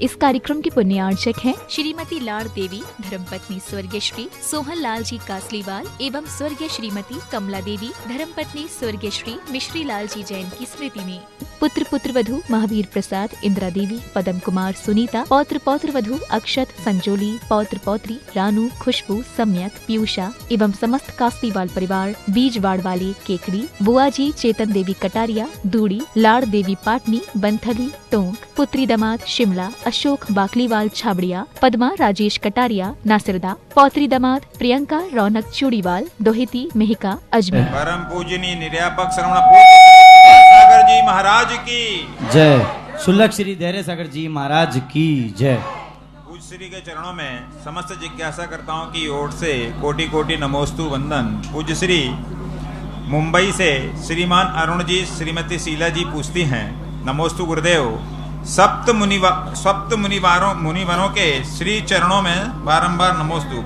इस कार्यक्रम के पुण्यार्चक हैं श्रीमती लाड़ देवी धर्मपत्नी स्वर्गीय श्री सोहन लाल जी कासलीवाल एवं स्वर्गीय श्रीमती कमला देवी धर्मपत्नी स्वर्गीय श्री मिश्री लाल जी जैन की स्मृति में। पुत्र पुत्रवधू महावीर प्रसाद, इंदिरा देवी, पदम कुमार, सुनीता, पौत्र पौत्रवधू अक्षत, संजोली, पौत्र पौत्री रानू, खुशबू, सम्यक, पीयूषा एवं समस्त कासलीवाल परिवार, बीजवाड़ वाले केकड़ी, बुआ जी चेतन देवी कटारिया, दूड़ी, लाड़ देवी पाटनी, बंथली, टोंक, पुत्री दामाद शिमला, अशोक बाकलीवाल छाबड़िया, पद्मा राजेश कटारिया नासिरदा, पौत्री दामाद प्रियंका रौनक चूड़ीवाल, दोहिती मेहिका अजमेर। परम पूजनीय निर्यापक श्रवण सागर जी महाराज की जय। शुल्लक श्री धैर्य सागर जी महाराज की जय। पूज्य श्री के चरणों में समस्त जिज्ञासा करताओं की ओर से कोटि कोटि नमोस्तु वंदन। पूज्य श्री मुंबई से श्रीमान अरुण जी श्रीमती शीला जी पूछती हैं, नमोस्तु गुरुदेव। सप्त मुनिवरों के श्री चरणों में बारंबार नमोस्तु।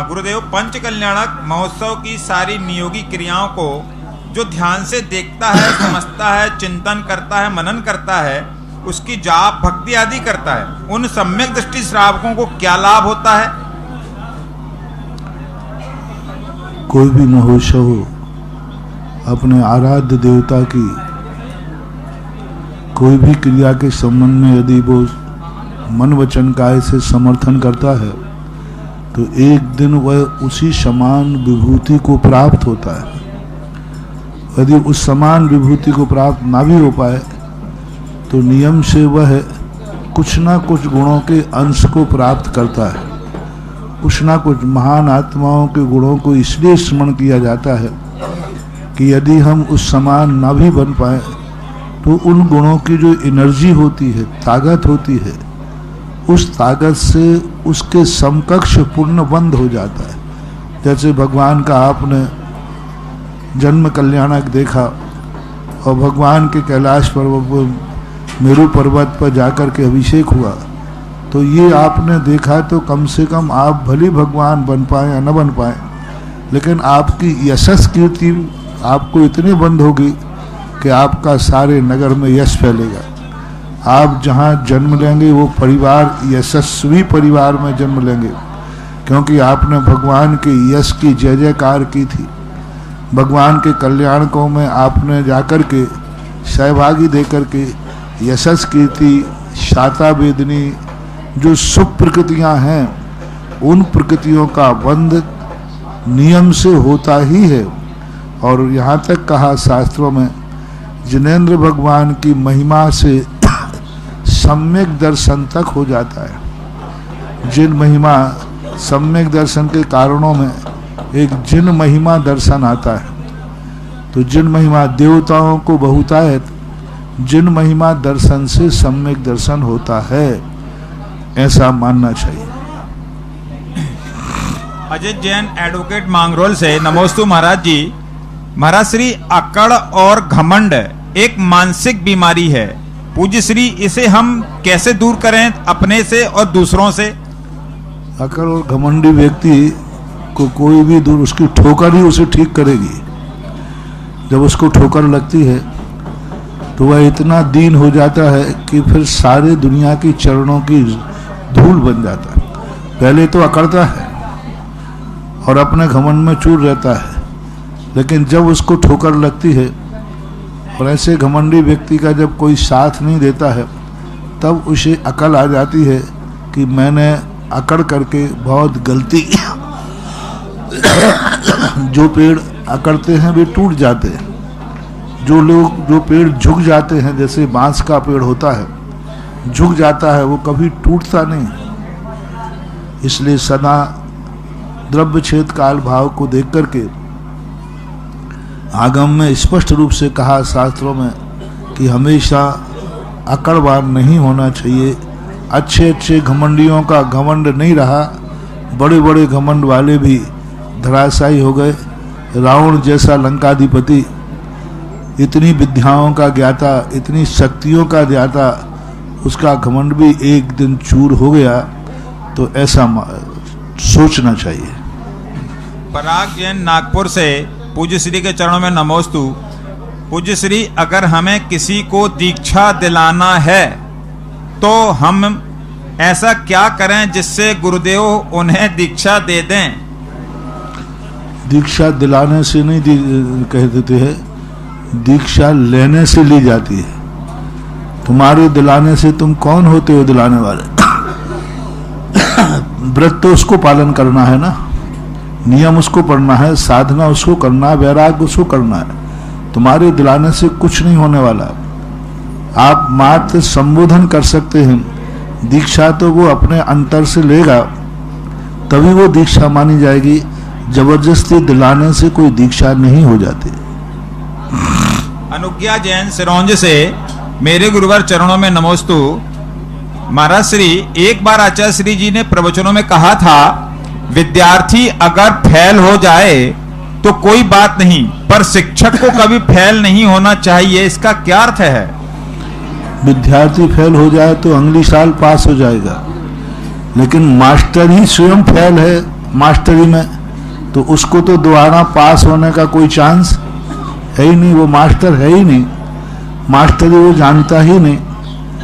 गुरुदेव पंच कल्याणक महोत्सव की सारी नियोगी क्रियाओं को जो ध्यान से देखता है, समझता है, चिंतन करता है, मनन करता है, उसकी जाप भक्ति आदि करता है, उन सम्यक दृष्टि श्रावकों को क्या लाभ होता है? कोई भी महोत्सव अपने आराध्य देवता की कोई भी क्रिया के संबंध में यदि वो मन वचन काय से समर्थन करता है तो एक दिन वह उसी समान विभूति को प्राप्त होता है। यदि उस समान विभूति को प्राप्त ना भी हो पाए तो नियम से वह कुछ ना कुछ गुणों के अंश को प्राप्त करता है। कुछ ना कुछ महान आत्माओं के गुणों को इसलिए स्मरण किया जाता है कि यदि हम उस समान ना भी बन पाए तो उन गुणों की जो एनर्जी होती है, ताकत होती है, उस ताकत से उसके समकक्ष पूर्ण बंध हो जाता है। जैसे भगवान का आपने जन्म कल्याणक देखा और भगवान के कैलाश पर्वत मेरू पर्वत पर जाकर के अभिषेक हुआ, तो ये आपने देखा तो कम से कम आप भले भगवान बन पाए या न बन पाए, लेकिन आपकी यशस कीर्ति आपको इतनी बंद होगी कि आपका सारे नगर में यश फैलेगा। आप जहाँ जन्म लेंगे वो परिवार यशस्वी परिवार में जन्म लेंगे, क्योंकि आपने भगवान के यश की जय जयकार की थी। भगवान के कल्याणकों में आपने जाकर के सहभागी देकर के यशस कीर्ति, शाता वेदनी जो शुभ प्रकृतियाँ हैं, उन प्रकृतियों का बंध नियम से होता ही है। और यहाँ तक कहा शास्त्रों में, जिनेंद्र भगवान की महिमा से सम्यक दर्शन तक हो जाता है। जिन महिमा सम्यक दर्शन के कारणों में एक जिन महिमा दर्शन आता है, तो जिन महिमा देवताओं को बहुतायत, जिन महिमा दर्शन से सम्यक दर्शन होता है, ऐसा मानना चाहिए। अजय जैन एडवोकेट मांगरोल से नमोस्तु महाराज जी। महाराज श्री अकड़ और घमंड एक मानसिक बीमारी है। पूज्य श्री इसे हम कैसे दूर करें अपने से और दूसरों से? अकड़ और घमंडी व्यक्ति को कोई भी दूर, उसकी ठोकर ही उसे ठीक करेगी। जब उसको ठोकर लगती है तो वह इतना दीन हो जाता है कि फिर सारे दुनिया की चरणों की धूल बन जाता है। पहले तो अकड़ता है और अपने घमंड में चूर रहता है, लेकिन जब उसको ठोकर लगती है और ऐसे घमंडी व्यक्ति का जब कोई साथ नहीं देता है, तब उसे अकल आ जाती है कि मैंने अकड़ करके बहुत गलती जो पेड़ अकड़ते हैं वे टूट जाते हैं। जो पेड़ झुक जाते हैं, जैसे बांस का पेड़ होता है, झुक जाता है, वो कभी टूटता नहीं। इसलिए सदा द्रव्य छेद काल भाव को देख करके आगम में स्पष्ट रूप से कहा शास्त्रों में कि हमेशा अकड़वान नहीं होना चाहिए। अच्छे अच्छे घमंडियों का घमंड नहीं रहा, बड़े बड़े घमंड वाले भी धराशायी हो गए। रावण जैसा लंकाधिपति, इतनी विद्याओं का ज्ञाता, इतनी शक्तियों का ज्ञाता, उसका घमंड भी एक दिन चूर हो गया। तो ऐसा सोचना चाहिए। पराग जैन नागपुर से पूज्य श्री के चरणों में तो हम ऐसा क्या करें जिससे गुरुदेव उन्हें दीक्षा दे दें? दीक्षा दिलाने से नहीं कह देते हैं, दीक्षा लेने से ली जाती है। तुम्हारे दिलाने से तुम कौन होते हो दिलाने वाले? व्रत तो उसको पालन करना है ना, नियम उसको पढ़ना है, साधना उसको करना है, वैराग्य उसको करना है। तुम्हारे दिलाने से कुछ नहीं होने वाला। आप मात्र संबोधन कर सकते हैं, दीक्षा तो वो अपने अंतर से लेगा, तभी वो दीक्षा मानी जाएगी। जबरदस्ती दिलाने से कोई दीक्षा नहीं हो जाती। अनुज्ञा जैन सिरौंज से, मेरे गुरुवर चरणों में नमोस्तु। महाराज श्री, एक बार आचार्य श्री जी ने प्रवचनों में कहा था, विद्यार्थी अगर फेल हो जाए तो कोई बात नहीं, पर शिक्षक को कभी फेल नहीं होना चाहिए। इसका क्या अर्थ है? विद्यार्थी फेल हो जाए तो अगली साल पास हो जाएगा, लेकिन मास्टर ही स्वयं फेल है मास्टरी में, तो उसको तो दोबारा पास होने का कोई चांस है ही नहीं। वो मास्टर है ही नहीं, मास्टरी वो जानता ही नहीं,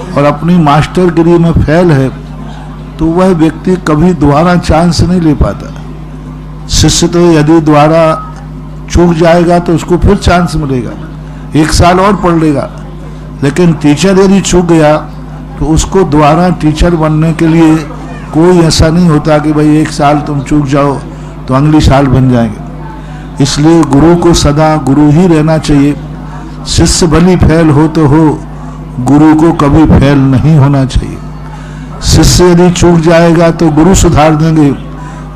और अपनी मास्टरगिरी में फेल है, तो वह व्यक्ति कभी दोबारा चांस नहीं ले पाता। शिष्य तो यदि दोबारा चूक जाएगा तो उसको फिर चांस मिलेगा, 1 साल और पढ़ लेगा। लेकिन टीचर यदि चूक गया तो उसको दोबारा टीचर बनने के लिए कोई ऐसा नहीं होता कि भाई 1 साल तुम चूक जाओ तो अगली साल बन जाएंगे। इसलिए गुरु को सदा गुरु ही रहना चाहिए। शिष्य भली फेल हो तो हो, गुरु को कभी फेल नहीं होना चाहिए। शिष्य यदि चूक जाएगा तो गुरु सुधार देंगे,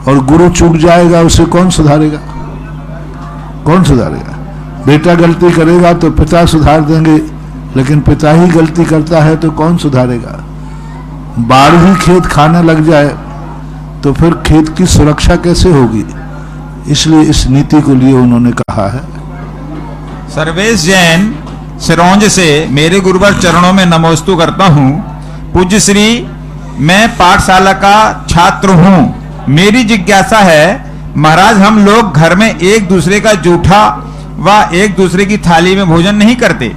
और गुरु चूक जाएगा उसे कौन सुधारेगा? कौन सुधारेगा? बेटा गलती करेगा तो पिता सुधार देंगे, लेकिन पिता ही गलती करता है तो कौन सुधारेगा? बाढ़ ही खेत खाने लग जाए तो फिर खेत की सुरक्षा कैसे होगी? इसलिए इस नीति को लिए उन्होंने कहा है। सर्वेश जैन सिरौंज से, मेरे गुरुवर चरणों में नमोस्तु करता हूँ। पूज्य श्री, मैं पाठशाला का छात्र हूँ। मेरी जिज्ञासा है, महाराज हम लोग घर में एक दूसरे का जूठा व एक दूसरे की थाली में भोजन नहीं करते,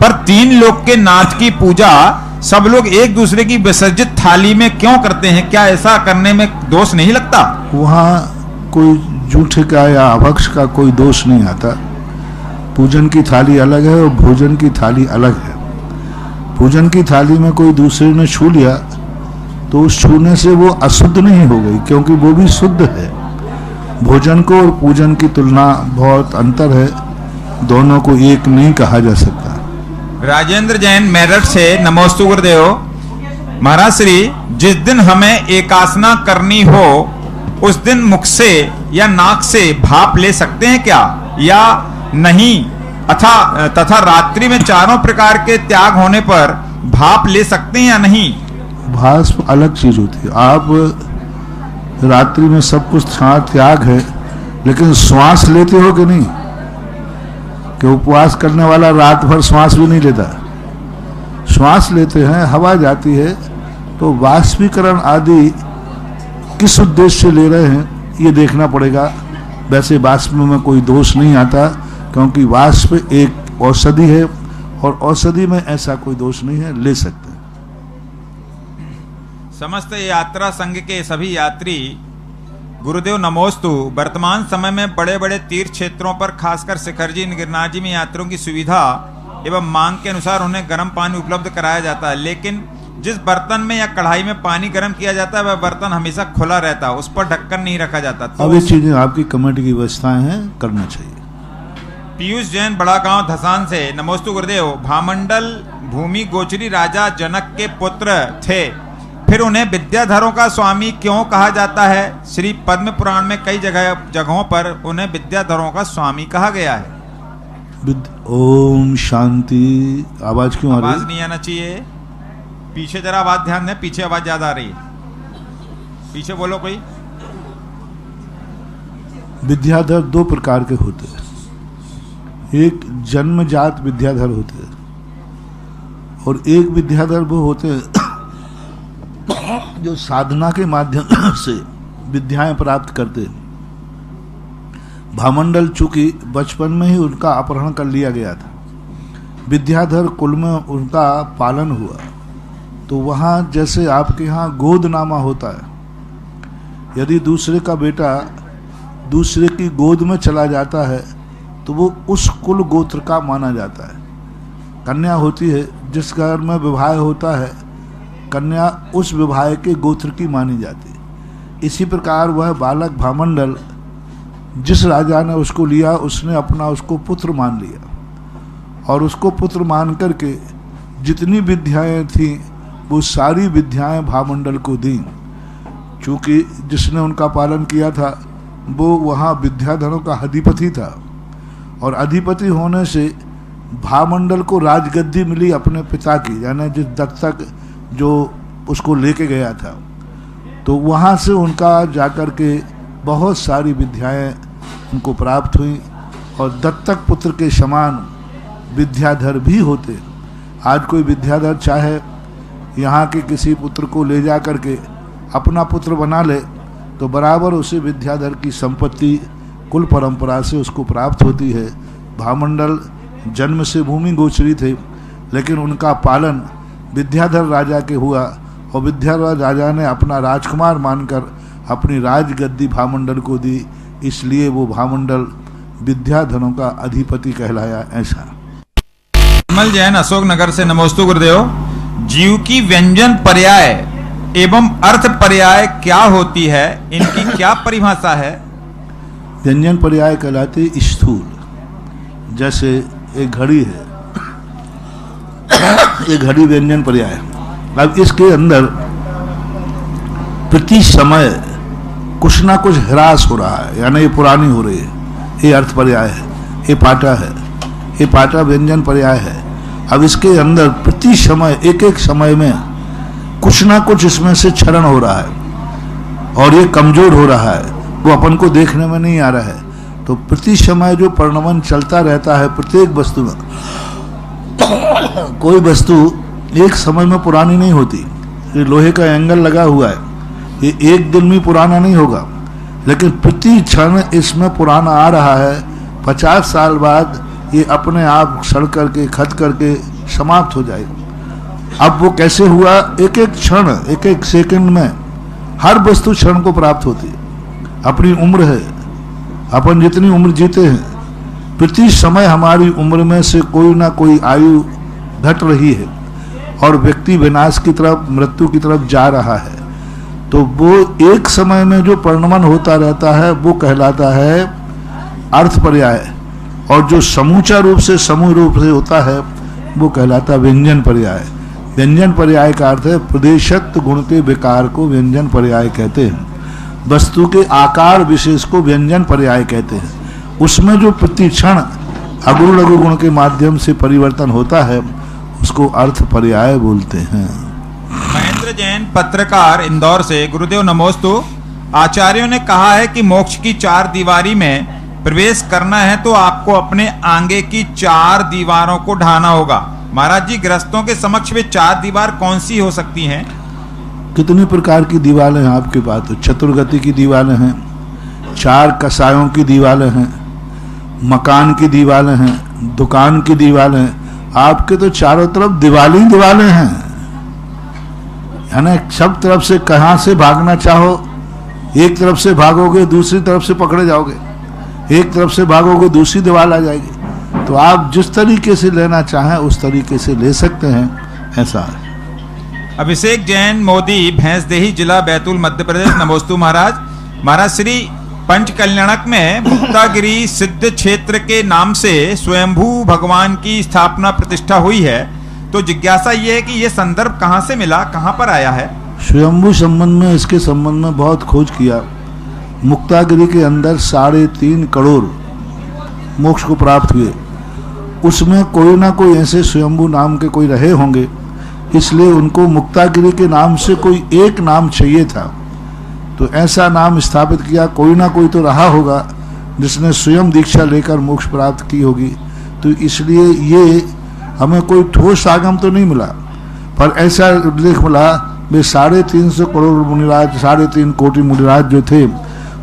पर 3 लोग के नाथ की पूजा सब लोग एक दूसरे की विसर्जित थाली में क्यों करते हैं? क्या ऐसा करने में दोष नहीं लगता? वहाँ कोई जूठे का या अभक्ष का कोई दोष नहीं आता। पूजन की थाली अलग है और भोजन की थाली अलग है। पूजन की थाली में कोई दूसरे ने छू लिया तो उस छूने से वो अशुद्ध नहीं हो गई, क्योंकि वो भी शुद्ध है। भोजन को और पूजन की तुलना बहुत अंतर है, दोनों को एक नहीं कहा जा सकता। राजेंद्र जैन मेरठ से, नमोस्तु गुरुदेव। महाराज श्री, जिस दिन हमें एकासना करनी हो उस दिन मुख से या नाक से भाप ले सकते हैं क्या, या नहीं? तथा रात्रि में चारों प्रकार के त्याग होने पर भाप ले सकते हैं या नहीं? भाप अलग चीज होती है। आप रात्रि में सब कुछ त्याग है, लेकिन श्वास लेते हो कि नहीं? कि उपवास करने वाला रात भर श्वास भी नहीं लेता। श्वास लेते हैं, हवा जाती है, तो वाष्पीकरण आदि किस उद्देश्य से ले रहे हैं ये देखना पड़ेगा। वैसे वाष्प में कोई दोष नहीं आता, क्योंकि वाष्प एक औषधि है, और औषधि में ऐसा कोई दोष नहीं है, ले सकते हैं। समस्त यात्रा संघ के सभी यात्री गुरुदेव नमोस्तु। वर्तमान समय में बड़े बड़े तीर्थ क्षेत्रों पर, खासकर शिखर जी, गिरनार जी में यात्रियों की सुविधा एवं मांग के अनुसार उन्हें गर्म पानी उपलब्ध कराया जाता है, लेकिन जिस बर्तन में या कढ़ाई में पानी गर्म किया जाता है वह बर्तन हमेशा खुला रहता है, उस पर ढक्कन नहीं रखा जाता। तो अब ये चीजें आपकी कमेटी की व्यवस्थाएं हैं, करना चाहिए। पीयूष जैन बड़ा गांव धसान से, नमोस्तु गुरुदेव। भामंडल भूमि गोचरी राजा जनक के पुत्र थे, फिर उन्हें विद्याधरों का स्वामी क्यों कहा जाता है? श्री पद्म पुराण में कई जगहों पर उन्हें विद्याधरों का स्वामी कहा गया है। ओम शांति। आवाज क्यों आ रही है? आवाज नहीं आना चाहिए, पीछे जरा आवाज ध्यान दें, पीछे आवाज ज्यादा आ रही है, पीछे बोलो कोई। विद्याधर 2 प्रकार के होते हैं। एक जन्मजात विद्याधर होते हैं, और एक विद्याधर वो होते हैं जो साधना के माध्यम से विद्याएं प्राप्त करते हैं। भामंडल चूंकि बचपन में ही उनका अपहरण कर लिया गया था, विद्याधर कुल में उनका पालन हुआ, तो वहाँ जैसे आपके यहाँ गोदनामा होता है, यदि दूसरे का बेटा दूसरे की गोद में चला जाता है तो वो उस कुल गोत्र का माना जाता है। कन्या होती है, जिस घर में विवाह होता है, कन्या उस विवाह के गोत्र की मानी जाती है। इसी प्रकार वह बालक भामंडल, जिस राजा ने उसको लिया, उसने अपना उसको पुत्र मान लिया और उसको पुत्र मान करके जितनी विद्याएं थीं वो सारी विद्याएं भामंडल को दी। चूँकि जिसने उनका पालन किया था वो वहाँ विद्याधरों का अधिपति था और अधिपति होने से भामंडल को राजगद्दी मिली अपने पिता की, यानी जिस दत्तक जो उसको लेके गया था। तो वहाँ से उनका जाकर के बहुत सारी विद्याएं उनको प्राप्त हुई और दत्तक पुत्र के समान विद्याधर भी होते। आज कोई विद्याधर चाहे यहाँ के किसी पुत्र को ले जा करके अपना पुत्र बना ले तो बराबर उसे विद्याधर की संपत्ति कुल परंपरा से उसको प्राप्त होती है। भामंडल जन्म से भूमि गोचरी थे, लेकिन उनका पालन विद्याधर राजा के हुआ और विद्याधर राजा ने अपना राजकुमार मानकर अपनी राजगद्दी भामंडल को दी, इसलिए वो भामंडल विद्याधरों का अधिपति कहलाया। ऐसा कमल जैन अशोक नगर से नमोस्तु गुरुदेव। जीव की व्यंजन पर्याय एवं अर्थ पर्याय क्या होती है, इनकी क्या परिभाषा है? व्यंजन पर्याय कहलाते स्थूल। जैसे एक घड़ी है, ये घड़ी व्यंजन पर्याय। अब इसके अंदर प्रति समय कुछ ना कुछ ह्रास हो रहा है, यानी ये पुरानी हो रही है, ये अर्थ पर्याय है। ये पाटा है, ये पाटा व्यंजन पर्याय है। अब इसके अंदर प्रति समय एक एक समय में कुछ ना कुछ इसमें से क्षरण हो रहा है और ये कमजोर हो रहा है, वो अपन को देखने में नहीं आ रहा है। तो प्रति समय जो परिणमन चलता रहता है प्रत्येक वस्तु में, कोई वस्तु एक समय में पुरानी नहीं होती। ये लोहे का एंगल लगा हुआ है, ये एक दिन में पुराना नहीं होगा, लेकिन प्रति क्षण इसमें पुराना आ रहा है। 50 साल बाद ये अपने आप सड़ करके खत करके समाप्त हो जाएगा। अब वो कैसे हुआ? एक एक क्षण, एक एक सेकंड में हर वस्तु क्षण को प्राप्त होती है। अपनी उम्र है, अपन जितनी उम्र जीते हैं, प्रति समय हमारी उम्र में से कोई ना कोई आयु घट रही है और व्यक्ति विनाश की तरफ, मृत्यु की तरफ जा रहा है। तो वो एक समय में जो परिणमन होता रहता है वो कहलाता है अर्थ पर्याय, और जो समूचा रूप से, समूह रूप से होता है वो कहलाता व्यंजन पर्याय। व्यंजन पर्याय का अर्थ है प्रदेशत्व गुण के विकार को व्यंजन पर्याय कहते हैं। वस्तु के आकार विशेष को व्यंजन पर्याय कहते हैं। उसमें जो प्रतिक्षण अगुण लघु गुण के माध्यम से परिवर्तन होता है उसको अर्थ पर्याय बोलते हैं। महेंद्र जैन पत्रकार इंदौर से, गुरुदेव नमोस्तु। आचार्यों ने कहा है कि मोक्ष की 4 दीवारी में प्रवेश करना है तो आपको अपने आगे की 4 दीवारों को ढाना होगा। महाराज जी, गृहस्थों के समक्ष में 4 दीवार कौन सी हो सकती हैं? कितनी प्रकार की दीवारें हैं आपके पास? तो चतुर्गति की दीवारें हैं, 4 कसायों की दीवारें हैं, मकान की दीवारें हैं, दुकान की दीवारें हैं। आपके तो चारों तरफ दीवारें ही दीवारें हैं, यानी सब तरफ से कहाँ से भागना चाहो, एक तरफ से भागोगे दूसरी तरफ से पकड़े जाओगे, एक तरफ से भागोगे दूसरी दीवार आ जाएगी। तो आप जिस तरीके से लेना चाहें उस तरीके से ले सकते हैं, ऐसा है। अभिषेक जैन मोदी, भैंसदेही जिला बैतूल मध्य प्रदेश, नमोस्तु महाराज। महाराज, श्री पंच कल्याणक में मुक्तागिरी सिद्ध क्षेत्र के नाम से स्वयंभू भगवान की स्थापना प्रतिष्ठा हुई है, तो जिज्ञासा ये है कि ये संदर्भ कहाँ से मिला, कहाँ पर आया है? स्वयंभू संबंध में, इसके संबंध में बहुत खोज किया। मुक्तागिरी के अंदर 3.5 करोड़ मोक्ष को प्राप्त हुए, उसमें कोई ना कोई ऐसे स्वयंभू नाम के कोई रहे होंगे, इसलिए उनको मुक्तागिरी के नाम से कोई एक नाम चाहिए था। तो ऐसा नाम स्थापित किया, कोई ना कोई तो रहा होगा जिसने स्वयं दीक्षा लेकर मोक्ष प्राप्त की होगी। तो इसलिए ये हमें कोई ठोस आगम तो नहीं मिला, पर ऐसा उल्लेख मिला वे 350 करोड़ मुनिराज, 3.5 कोटि मुनिराज जो थे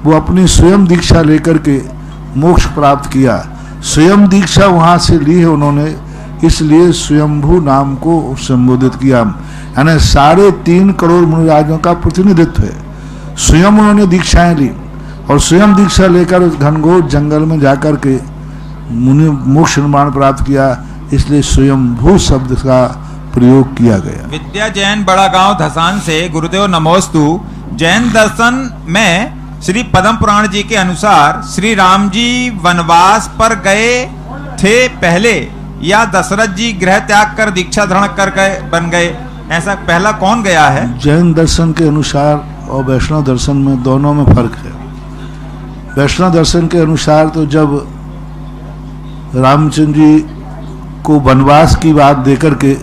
वो अपनी स्वयं दीक्षा लेकर के मोक्ष प्राप्त किया। स्वयं दीक्षा वहाँ से ली है उन्होंने, इसलिए स्वयंभू नाम को संबोधित किया। यानी 3.5 करोड़ मुनिराजों का प्रतिनिधित्व है। स्वयं उन्होंने दीक्षाएं ली और स्वयं दीक्षा लेकर उस घनघोर जंगल में जाकर के मुनि मोक्ष निर्माण प्राप्त किया, इसलिए स्वयंभू शब्द का प्रयोग किया गया। विद्या जैन बड़ा गांव धसान से गुरुदेव नमोस्तु। जैन दर्शन में श्री पद्म पुराण जी के अनुसार श्री राम जी वनवास पर गए थे पहले या दशरथ जी गृह त्याग कर दीक्षा धारण कर गए बन गए, ऐसा पहला कौन गया है? जैन दर्शन के अनुसार और वैष्णव दर्शन में दोनों में फर्क है। वैष्णव दर्शन के अनुसार तो जब रामचंद्र जी को वनवास की बात देकर के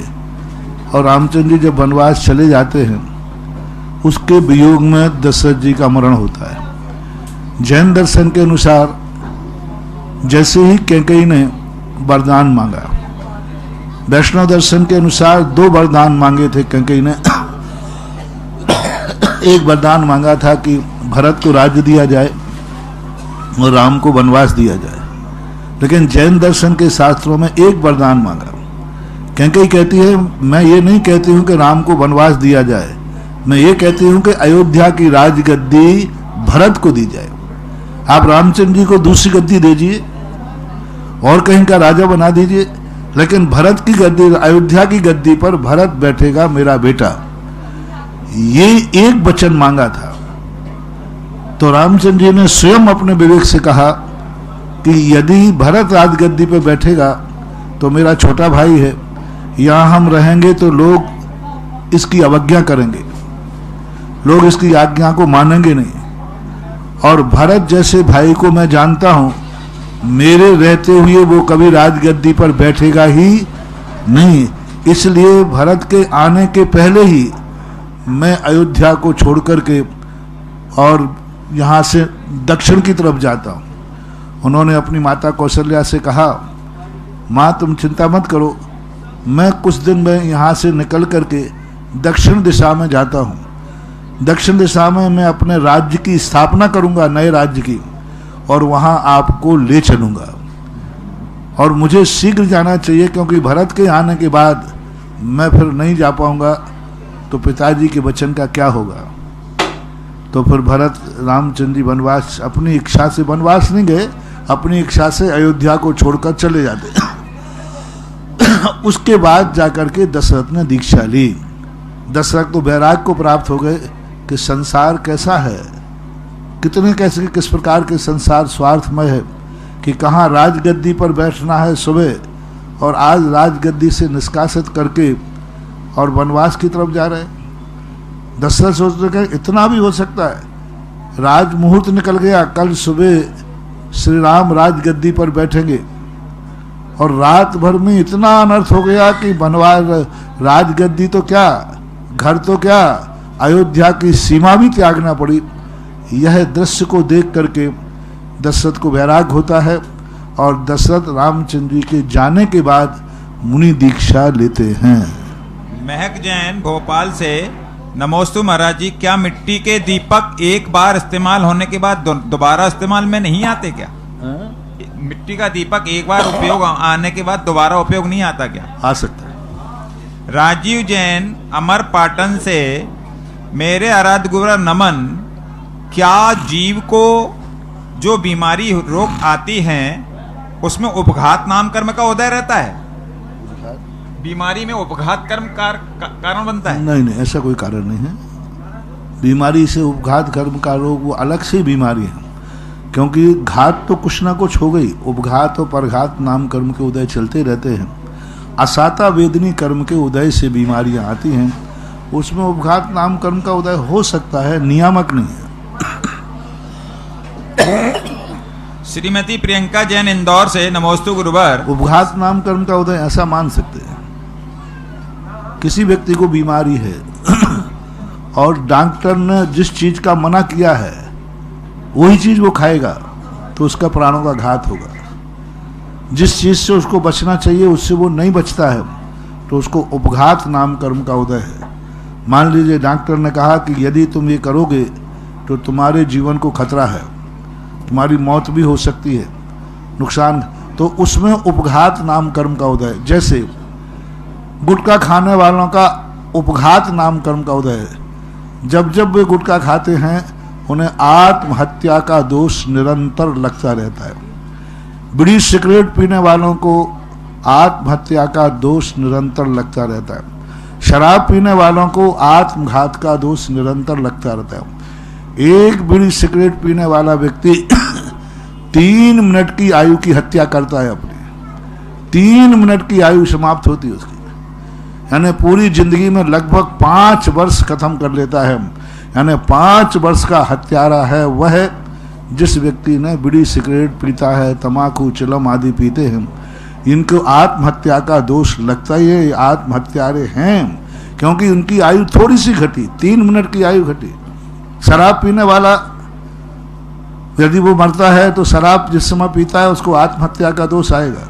और रामचंद्र जी जब वनवास चले जाते हैं उसके वियोग में दशरथ जी का मरण होता है। जैन दर्शन के अनुसार जैसे ही कैकेयी ने वरदान मांगा, वैष्णव दर्शन के अनुसार 2 वरदान मांगे थे कैकेयी ने। एक वरदान मांगा था कि भरत को राज्य दिया जाए और राम को वनवास दिया जाए, लेकिन जैन दर्शन के शास्त्रों में एक वरदान मांगा। कैकेयी कहती है मैं ये नहीं कहती हूं कि राम को वनवास दिया जाए, मैं ये कहती हूं कि अयोध्या की राजगद्दी भरत को दी जाए। आप रामचंद्र जी को दूसरी गद्दी दीजिए और कहीं का राजा बना दीजिए, लेकिन भरत की गद्दी, अयोध्या की गद्दी पर भरत बैठेगा मेरा बेटा। ये एक वचन मांगा था। तो रामचंद्र जी ने स्वयं अपने विवेक से कहा कि यदि भरत राजगद्दी पर बैठेगा तो मेरा छोटा भाई है, यहाँ हम रहेंगे तो लोग इसकी अवज्ञा करेंगे, लोग इसकी आज्ञा को मानेंगे नहीं। और भरत जैसे भाई को मैं जानता हूं, मेरे रहते हुए वो कभी राजगद्दी पर बैठेगा ही नहीं। इसलिए भरत के आने के पहले ही मैं अयोध्या को छोड़ करके और यहाँ से दक्षिण की तरफ जाता हूँ। उन्होंने अपनी माता कौशल्या से कहा, माँ तुम चिंता मत करो, मैं कुछ दिन में यहाँ से निकल करके दक्षिण दिशा में जाता हूँ। दक्षिण दिशा में मैं अपने राज्य की स्थापना करूँगा, नए राज्य की, और वहाँ आपको ले चलूँगा। और मुझे शीघ्र जाना चाहिए क्योंकि भरत के आने के बाद मैं फिर नहीं जा पाऊँगा तो पिताजी के वचन का क्या होगा। तो फिर भरत रामचंद्र जी वनवास, अपनी इच्छा से वनवास नहीं गए, अपनी इच्छा से अयोध्या को छोड़कर चले जाते। उसके बाद जाकर के दशरथ ने दीक्षा ली। दशरथ तो वैराग को प्राप्त हो गए कि संसार कैसा है, किस प्रकार के संसार स्वार्थमय है, कि कहाँ राजगद्दी पर बैठना है सुबह और आज राजगद्दी से निष्कासित करके और वनवास की तरफ जा रहे हैं। दशरथ सोच रहे कि इतना भी हो सकता है, राज मुहूर्त निकल गया, कल सुबह श्री राम राजगद्दी पर बैठेंगे और रात भर में इतना अनर्थ हो गया कि वनवास, राजगद्दी तो क्या, घर तो क्या, अयोध्या की सीमा भी त्यागना पड़ी। यह दृश्य को देख करके दशरथ को वैराग होता है और दशरथ रामचंद्र जी के जाने के बाद मुनि दीक्षा लेते हैं। महक जैन भोपाल से नमोस्तु महाराज जी, क्या मिट्टी के दीपक एक बार इस्तेमाल होने के बाद दोबारा इस्तेमाल में नहीं आते क्या? मिट्टी का दीपक एक बार उपयोग आने के बाद दोबारा उपयोग नहीं आता क्या? आ सकता है। राजीव जैन अमर पाटन से, मेरे आराध्य गुरु नमन, क्या जीव को जो बीमारी रोग आती हैं उसमें उपघात नाम कर्म का उदय रहता है? बीमारी में उपघात कर्म कारण बनता है? नहीं, ऐसा कोई कारण नहीं है। बीमारी से उपघात कर्म का रोग वो अलग से बीमारी है, क्योंकि घात तो कुछ ना कुछ हो गई, उपघात और परघात नाम कर्म के उदय चलते रहते हैं। असाता वेदनी कर्म के उदय से बीमारियां आती हैं, उसमें उपघात नाम कर्म का उदय हो सकता है, नियामक नहीं है। श्रीमती प्रियंका जैन इंदौर से, नमोस्तु गुरुवर। उपघात नाम कर्म का उदय ऐसा मान सकते हैं, किसी व्यक्ति को बीमारी है और डॉक्टर ने जिस चीज का मना किया है वही चीज वो खाएगा तो उसका प्राणों का घात होगा। जिस चीज से उसको बचना चाहिए उससे वो नहीं बचता है तो उसको उपघात नाम कर्म का उदय है। मान लीजिए डॉक्टर ने कहा कि यदि तुम ये करोगे तो तुम्हारे जीवन को खतरा है, तुम्हारी मौत भी हो सकती है, नुकसान, तो उसमें उपघात नाम कर्म का उदय, जैसे गुटखा खाने वालों का उपघात नाम कर्म का उदय है। जब जब वे गुटखा खाते हैं उन्हें आत्महत्या का दोष निरंतर लगता रहता है। बीड़ी सिगरेट पीने वालों को आत्महत्या का दोष निरंतर लगता रहता है। शराब पीने वालों को आत्मघात का दोष निरंतर लगता रहता है। एक बीड़ी सिगरेट पीने वाला व्यक्ति 3 मिनट की आयु की हत्या करता है अपनी, 3 मिनट की आयु समाप्त होती है उसकी, यानी पूरी जिंदगी में लगभग 5 वर्ष खत्म कर लेता है। यानी 5 वर्ष का हत्यारा है वह जिस व्यक्ति ने बीड़ी सिगरेट पीता है, तंबाकू चिलम आदि पीते हैं। इनको आत्महत्या का दोष लगता ही है, आत्महत्यारे हैं, क्योंकि उनकी आयु थोड़ी सी घटी, 3 मिनट की आयु घटी। शराब पीने वाला यदि वो मरता है तो शराब जिस समय पीता है उसको आत्महत्या का दोष आएगा।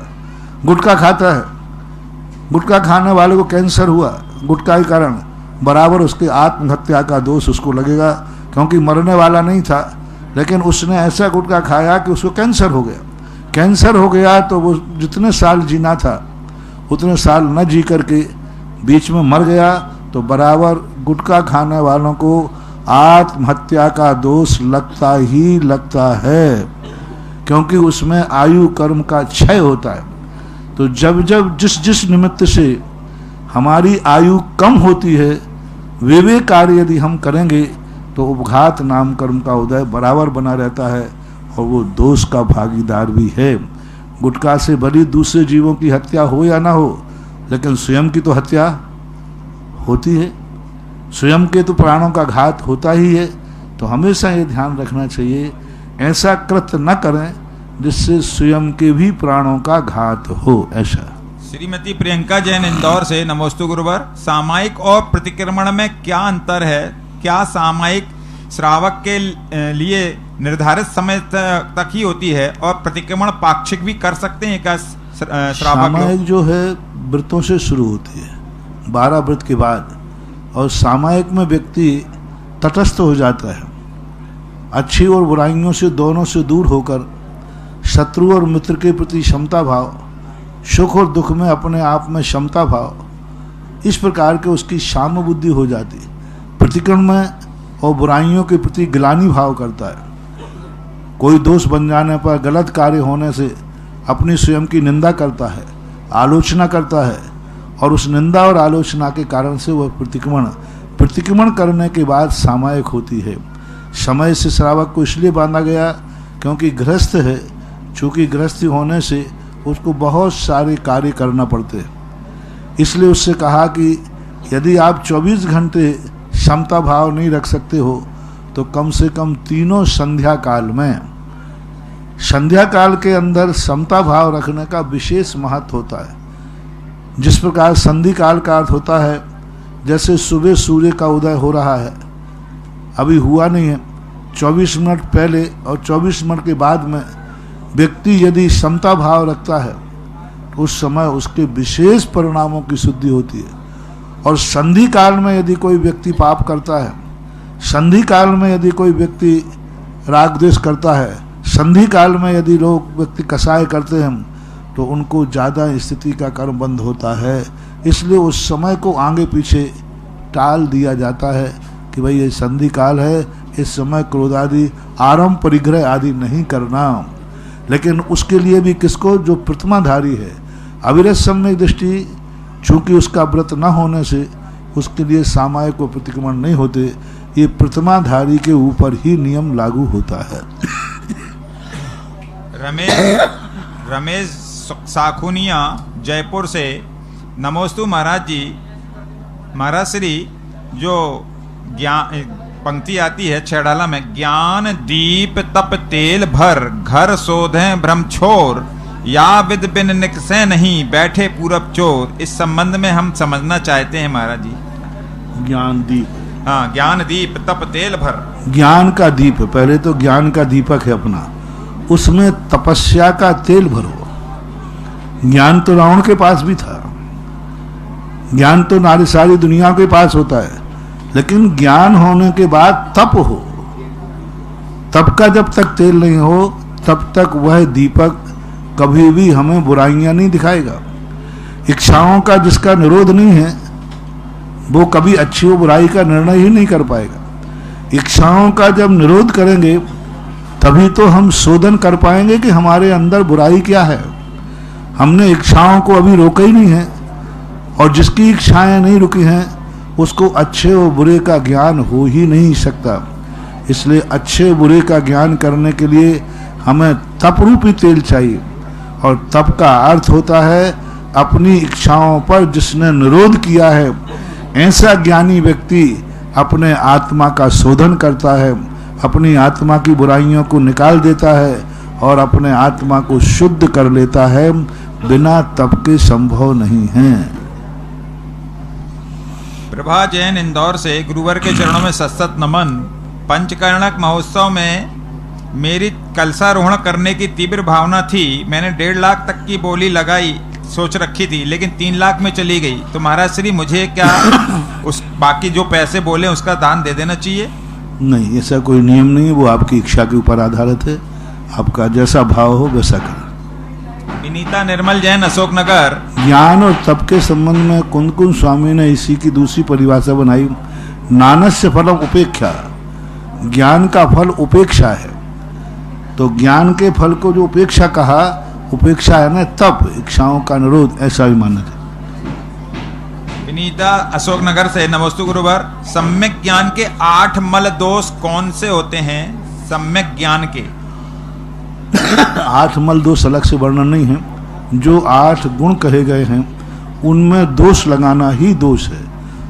गुटखा खाता है, गुटखा खाने वाले को कैंसर हुआ गुटखा के कारण, बराबर उसके आत्महत्या का दोष उसको लगेगा, क्योंकि मरने वाला नहीं था लेकिन उसने ऐसा गुटखा खाया कि उसको कैंसर हो गया। कैंसर हो गया तो वो जितने साल जीना था उतने साल न जी करके बीच में मर गया, तो बराबर गुटखा खाने वालों को आत्महत्या का दोष लगता ही लगता है, क्योंकि उसमें आयु कर्म का क्षय होता है। तो जब जब जिस निमित्त से हमारी आयु कम होती है वे कार्य यदि हम करेंगे तो उपघात नाम कर्म का उदय बराबर बना रहता है और वो दोष का भागीदार भी है। गुटखा से भली दूसरे जीवों की हत्या हो या ना हो, लेकिन स्वयं की तो हत्या होती है, स्वयं के तो प्राणों का घात होता ही है। तो हमेशा ये ध्यान रखना चाहिए ऐसा कृत्य न करें जिससे स्वयं के भी प्राणों का घात हो। ऐसा श्रीमती प्रियंका जैन इंदौर से, नमोस्तु गुरुवर। सामायिक और प्रतिक्रमण में क्या अंतर है? क्या सामायिक श्रावक के लिए निर्धारित समय तक ही होती है और प्रतिक्रमण पाक्षिक भी कर सकते हैं क्या श्रावक? सामायिक जो है व्रतों से शुरू होती है 12 व्रत के बाद, और सामायिक में व्यक्ति तटस्थ हो जाता है, अच्छी और बुराइयों से दोनों से दूर होकर शत्रु और मित्र के प्रति क्षमता भाव, सुख और दुख में अपने आप में क्षमता भाव, इस प्रकार के उसकी साम्य बुद्धि हो जाती है। प्रतिक्रमण में और बुराइयों के प्रति ग्लानि भाव करता है। कोई दोष बन जाने पर, गलत कार्य होने से अपनी स्वयं की निंदा करता है, आलोचना करता है, और उस निंदा और आलोचना के कारण से वह प्रतिक्रमण करने के बाद सामायिक होती है। समय से श्रावक को इसलिए बांधा गया क्योंकि गृहस्थ है, चूँकि गृहस्थी होने से उसको बहुत सारे कार्य करना पड़ते हैं, इसलिए उससे कहा कि यदि आप 24 घंटे क्षमता भाव नहीं रख सकते हो तो कम से कम तीनों संध्या काल के अंदर समता भाव रखने का विशेष महत्व होता है। जिस प्रकार संधि काल का अर्थ होता है, जैसे सुबह सूर्य का उदय हो रहा है, अभी हुआ नहीं है, 24 मिनट पहले और 24 मिनट के बाद में व्यक्ति यदि समता भाव रखता है उस समय उसके विशेष परिणामों की शुद्धि होती है। और संधि काल में यदि कोई व्यक्ति पाप करता है, संधि काल में यदि कोई व्यक्ति राग द्वेष करता है, संधि काल में यदि लोग व्यक्ति कसाय करते हैं तो उनको ज़्यादा स्थिति का कर्म बंद होता है। इसलिए उस समय को आगे पीछे टाल दिया जाता है कि भाई ये संधि काल है, इस समय क्रोध आदि आरंभ परिग्रह आदि नहीं करना। लेकिन उसके लिए भी किसको, जो प्रतिमाधारी है, अविरत सम्यक दृष्टि, चूँकि उसका व्रत न होने से उसके लिए सामायिक और प्रतिक्रमण नहीं होते, ये प्रतिमाधारी के ऊपर ही नियम लागू होता है। रमेश साखुनिया जयपुर से, नमोस्तु महाराज जी। महाराज श्री जो ज्ञान पंक्ति आती है छेड़ाला में, ज्ञान दीप तप तेल भर, घर शोधें भ्रम छोर, या विद बिन निकसे नहीं बैठे पूरब चोर। इस संबंध में हम समझना चाहते हैं महाराज जी। ज्ञान दीप, हाँ, ज्ञान दीप तप तेल भर, ज्ञान का दीप, पहले तो ज्ञान का दीपक है अपना, उसमें तपस्या का तेल भरो। ज्ञान तो रावण के पास भी था, ज्ञान तो सारी दुनिया के पास होता है, लेकिन ज्ञान होने के बाद तप हो। तप का जब तक तेल नहीं हो तब तक वह दीपक कभी भी हमें बुराइयां नहीं दिखाएगा। इच्छाओं का जिसका निरोध नहीं है वो कभी अच्छी और बुराई का निर्णय ही नहीं कर पाएगा। इच्छाओं का जब निरोध करेंगे तभी तो हम शोधन कर पाएंगे कि हमारे अंदर बुराई क्या है। हमने इच्छाओं को अभी रोका ही नहीं है, और जिसकी इच्छाएं नहीं रुकी हैं उसको अच्छे और बुरे का ज्ञान हो ही नहीं सकता। इसलिए अच्छे बुरे का ज्ञान करने के लिए हमें तप रूपी तेल चाहिए, और तप का अर्थ होता है अपनी इच्छाओं पर जिसने निरोध किया है, ऐसा ज्ञानी व्यक्ति अपने आत्मा का शोधन करता है, अपनी आत्मा की बुराइयों को निकाल देता है और अपने आत्मा को शुद्ध कर लेता है। बिना तप के संभव नहीं है। प्रभा जैन इंदौर से गुरुवर के चरणों में सत्सत नमन। पंचकर्णक महोत्सव में मेरी कलशारोहण करने की तीव्र भावना थी। मैंने 1.5 लाख तक की बोली लगाई सोच रखी थी, लेकिन 3 लाख में चली गई। तो महाराज श्री मुझे क्या उस बाकी जो पैसे बोले उसका दान दे देना चाहिए? नहीं, ऐसा कोई नियम नहीं है, वो आपकी इच्छा के ऊपर आधारित है। आपका जैसा भाव हो वैसा करें। विनीता निर्मल जैन अशोकनगर। ज्ञान और तप के संबंध में कुंद कुंद स्वामी ने इसी की दूसरी परिभाषा बनाई, नानस्य फलम उपेक्षा। ज्ञान का फल उपेक्षा है, तो ज्ञान के फल को जो उपेक्षा कहा, उपेक्षा है ना तप, इच्छाओं का निरोध, ऐसा भी मानना है। विनीता अशोकनगर से नमोस्तु गुरुवर। सम्यक ज्ञान के 8 मल दोष कौन से होते हैं? सम्यक ज्ञान के 8 मल दोष अलग से वर्णन नहीं है, जो 8 गुण कहे गए हैं उनमें दोष लगाना ही दोष है,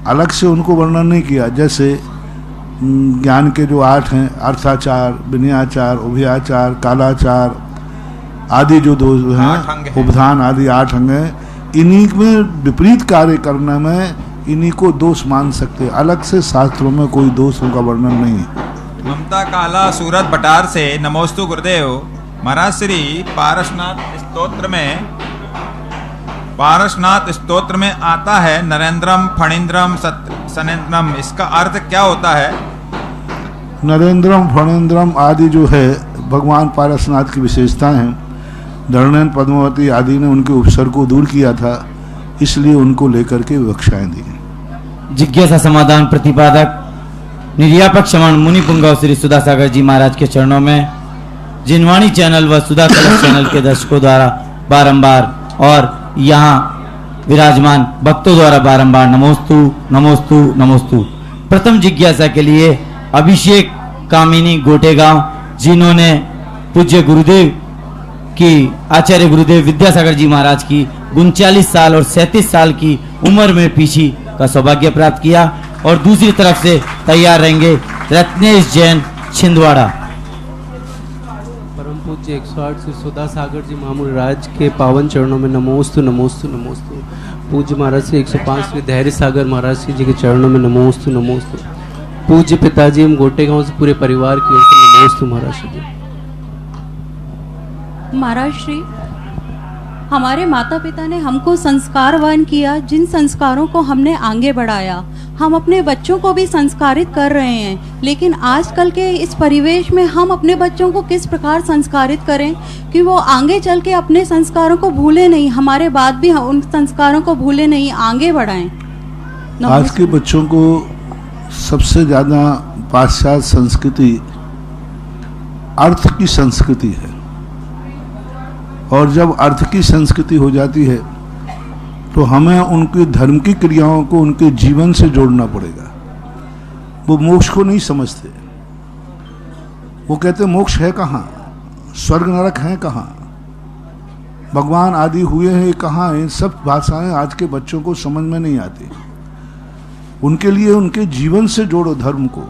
अलग से उनको वर्णन नहीं किया। जैसे ज्ञान के जो 8 हैं, अर्थाचार, विनयाचार, उभयाचार, कालाचार आदि जो दोष हैं, उपधान आदि 8 अंग हैं, इन्हीं में विपरीत कार्य करने में इन्हीं को दोष मान सकते। अलग से शास्त्रों में कोई दोषों का वर्णन नहीं है। ममता काला सूरत बटार से नमोस्तु गुरुदेव। महाराज श्री पारसनाथ स्तोत्र में आता है नरेंद्रम फणींद्रम सनेन्द्रम, इसका अर्थ क्या होता है? नरेंद्रम फणेन्द्रम आदि जो है भगवान पारसनाथ की विशेषताएं हैं। धरणेन्द्र पद्मावती आदि ने उनके उपसर्ग को दूर किया था, इसलिए उनको लेकर के विवक्षाएं दी। जिज्ञासा समाधान प्रतिपादक निर्यापक श्रवण मुनि पुंगव श्री सुधा सागर जी महाराज के चरणों में जिनवाणी चैनल व सुधा कलश चैनल के दर्शकों द्वारा बारंबार और यहाँ विराजमान भक्तों द्वारा बारंबार नमोस्तु नमोस्तु नमोस्तु। प्रथम जिज्ञासा के लिए अभिषेक कामिनी गोटेगांव, जिन्होंने पूज्य गुरुदेव की आचार्य गुरुदेव विद्यासागर जी महाराज की 39 साल और 37 साल की उम्र में पीछी का सौभाग्य प्राप्त किया। और दूसरी तरफ से तैयार रहेंगे रत्नेश जैन छिंदवाड़ा। परम पूज्य 108 श्री सुधा सागर जी महाराज के पावन चरणों में नमोस्तु नमोस्तु नमोस्तु। पूज्य महाराज श्री 105 श्री धैर्य सागर महाराज जी के चरणों में नमोस्तु नमोस्तु। पूज्य पिताजी हम गोटेगांव से पूरे परिवार की ओर से नमोस्तु महाराज जी। महाराज श्री, हमारे माता पिता ने हमको संस्कारवान किया, जिन संस्कारों को हमने आगे बढ़ाया। हम अपने बच्चों को भी संस्कारित कर रहे हैं, लेकिन आजकल के इस परिवेश में हम अपने बच्चों को किस प्रकार संस्कारित करें कि वो आगे चल के अपने संस्कारों को भूले नहीं, हमारे बाद भी उन संस्कारों को भूले नहीं, आगे बढ़ाएं। आज के बच्चों को सबसे ज़्यादा पाश्चात्य संस्कृति अर्थ की संस्कृति है, और जब अर्थ की संस्कृति हो जाती है तो हमें उनकी धर्म की क्रियाओं को उनके जीवन से जोड़ना पड़ेगा। वो मोक्ष को नहीं समझते, वो कहते मोक्ष है कहाँ, स्वर्ग नरक है कहाँ, भगवान आदि हुए हैं कहाँ। इन सब भाषाएं आज के बच्चों को समझ में नहीं आती। उनके लिए उनके जीवन से जोड़ो धर्म को।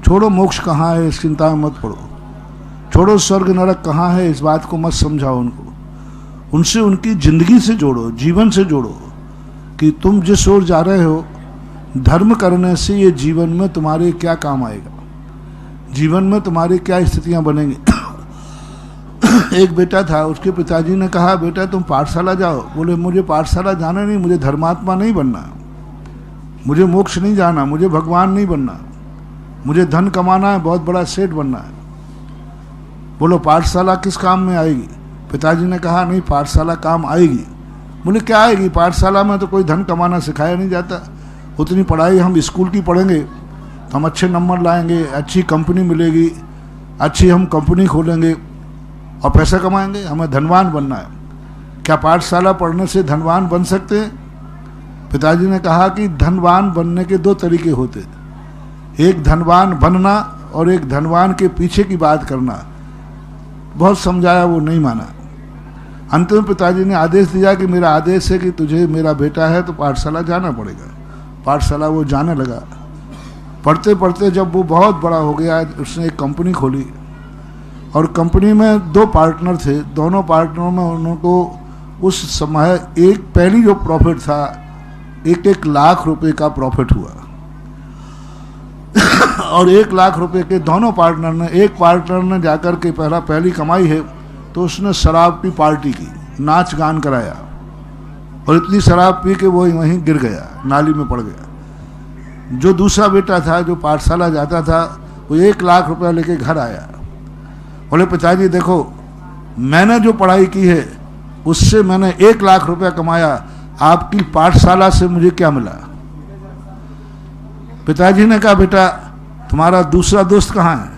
छोड़ो मोक्ष कहाँ है इस चिंता में मत पड़ो, छोड़ो स्वर्ग नरक कहाँ है इस बात को मत समझाओ उनको। उनसे उनकी जिंदगी से जोड़ो, जीवन से जोड़ो कि तुम जिस ओर जा रहे हो, धर्म करने से ये जीवन में तुम्हारे क्या काम आएगा, जीवन में तुम्हारी क्या स्थितियां बनेंगी। एक बेटा था, उसके पिताजी ने कहा बेटा तुम पाठशाला जाओ। बोले मुझे पाठशाला जाना नहीं, मुझे धर्मात्मा नहीं बनना, मुझे मोक्ष नहीं जाना, मुझे भगवान नहीं बनना, मुझे धन कमाना है, बहुत बड़ा सेठ बनना है। बोलो पाठशाला किस काम में आएगी? पिताजी ने कहा नहीं, पाठशाला काम आएगी। बोले क्या आएगी? पाठशाला में तो कोई धन कमाना सिखाया नहीं जाता, उतनी पढ़ाई हम स्कूल की पढ़ेंगे तो हम अच्छे नंबर लाएंगे, अच्छी कंपनी मिलेगी, अच्छी हम कंपनी खोलेंगे और पैसा कमाएंगे, हमें धनवान बनना है। क्या पाठशाला पढ़ने से धनवान बन सकते हैं? पिताजी ने कहा कि धनवान बनने के दो तरीके होते, एक धनवान बनना और एक धनवान के पीछे की बात करना। बहुत समझाया, वो नहीं माना। अंत में पिताजी ने आदेश दिया कि मेरा आदेश है कि तुझे, मेरा बेटा है तो पाठशाला जाना पड़ेगा। पाठशाला वो जाने लगा। पढ़ते पढ़ते जब वो बहुत बड़ा हो गया, उसने एक कंपनी खोली और कंपनी में दो पार्टनर थे। दोनों पार्टनरों में उनको उस समय एक पहली जो प्रॉफिट था 1-1 लाख रुपए का प्रॉफिट हुआ और 1 लाख रुपए के दोनों पार्टनर ने, एक पार्टनर ने जाकर के पहली कमाई है तो उसने शराब की पार्टी की, नाच गान कराया और इतनी शराब पी के वो वहीं गिर गया, नाली में पड़ गया। जो दूसरा बेटा था जो पाठशाला जाता था वो 1 लाख रुपया लेके घर आया। बोले पिताजी देखो, मैंने जो पढ़ाई की है उससे मैंने 1 लाख रुपया कमाया, आपकी पाठशाला से मुझे क्या मिला? पिताजी ने कहा बेटा तुम्हारा दूसरा दोस्त कहाँ है,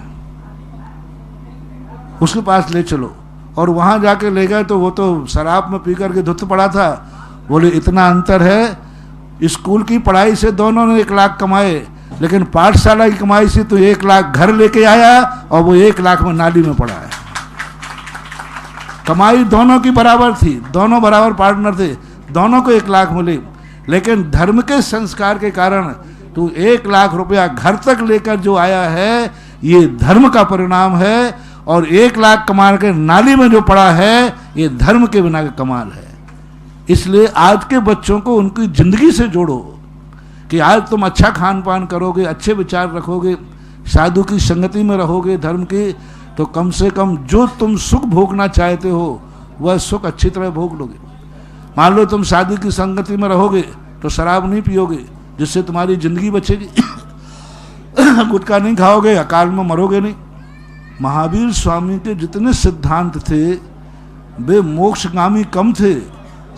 उसके पास ले चलो। और वहां जाके ले गए तो वो तो शराब में पी करके धुत पड़ा था। बोले इतना अंतर है, स्कूल की पढ़ाई से दोनों ने 1 लाख कमाए, लेकिन पाठशाला की कमाई से तो 1 लाख घर लेके आया और वो 1 लाख में नाली में पड़ा है। कमाई दोनों की बराबर थी, दोनों बराबर पार्टनर थे, दोनों को 1 लाख मिले, लेकिन धर्म के संस्कार के कारण तो 1 लाख रुपया घर तक लेकर जो आया है, ये धर्म का परिणाम है। और 1 लाख कमा के नाली में जो पड़ा है, ये धर्म के बिना का कमाल है। इसलिए आज के बच्चों को उनकी जिंदगी से जोड़ो कि आज तुम अच्छा खान पान करोगे, अच्छे विचार रखोगे, साधु की संगति में रहोगे धर्म की, तो कम से कम जो तुम सुख भोगना चाहते हो वह सुख अच्छी तरह भोग लोगे। मान लो तुम साधु की संगति में रहोगे तो शराब नहीं पियोगे, जिससे तुम्हारी जिंदगी बचेगी। गुटखा नहीं खाओगे, अकाल में मरोगे नहीं। महावीर स्वामी के जितने सिद्धांत थे वे मोक्षगामी कम थे,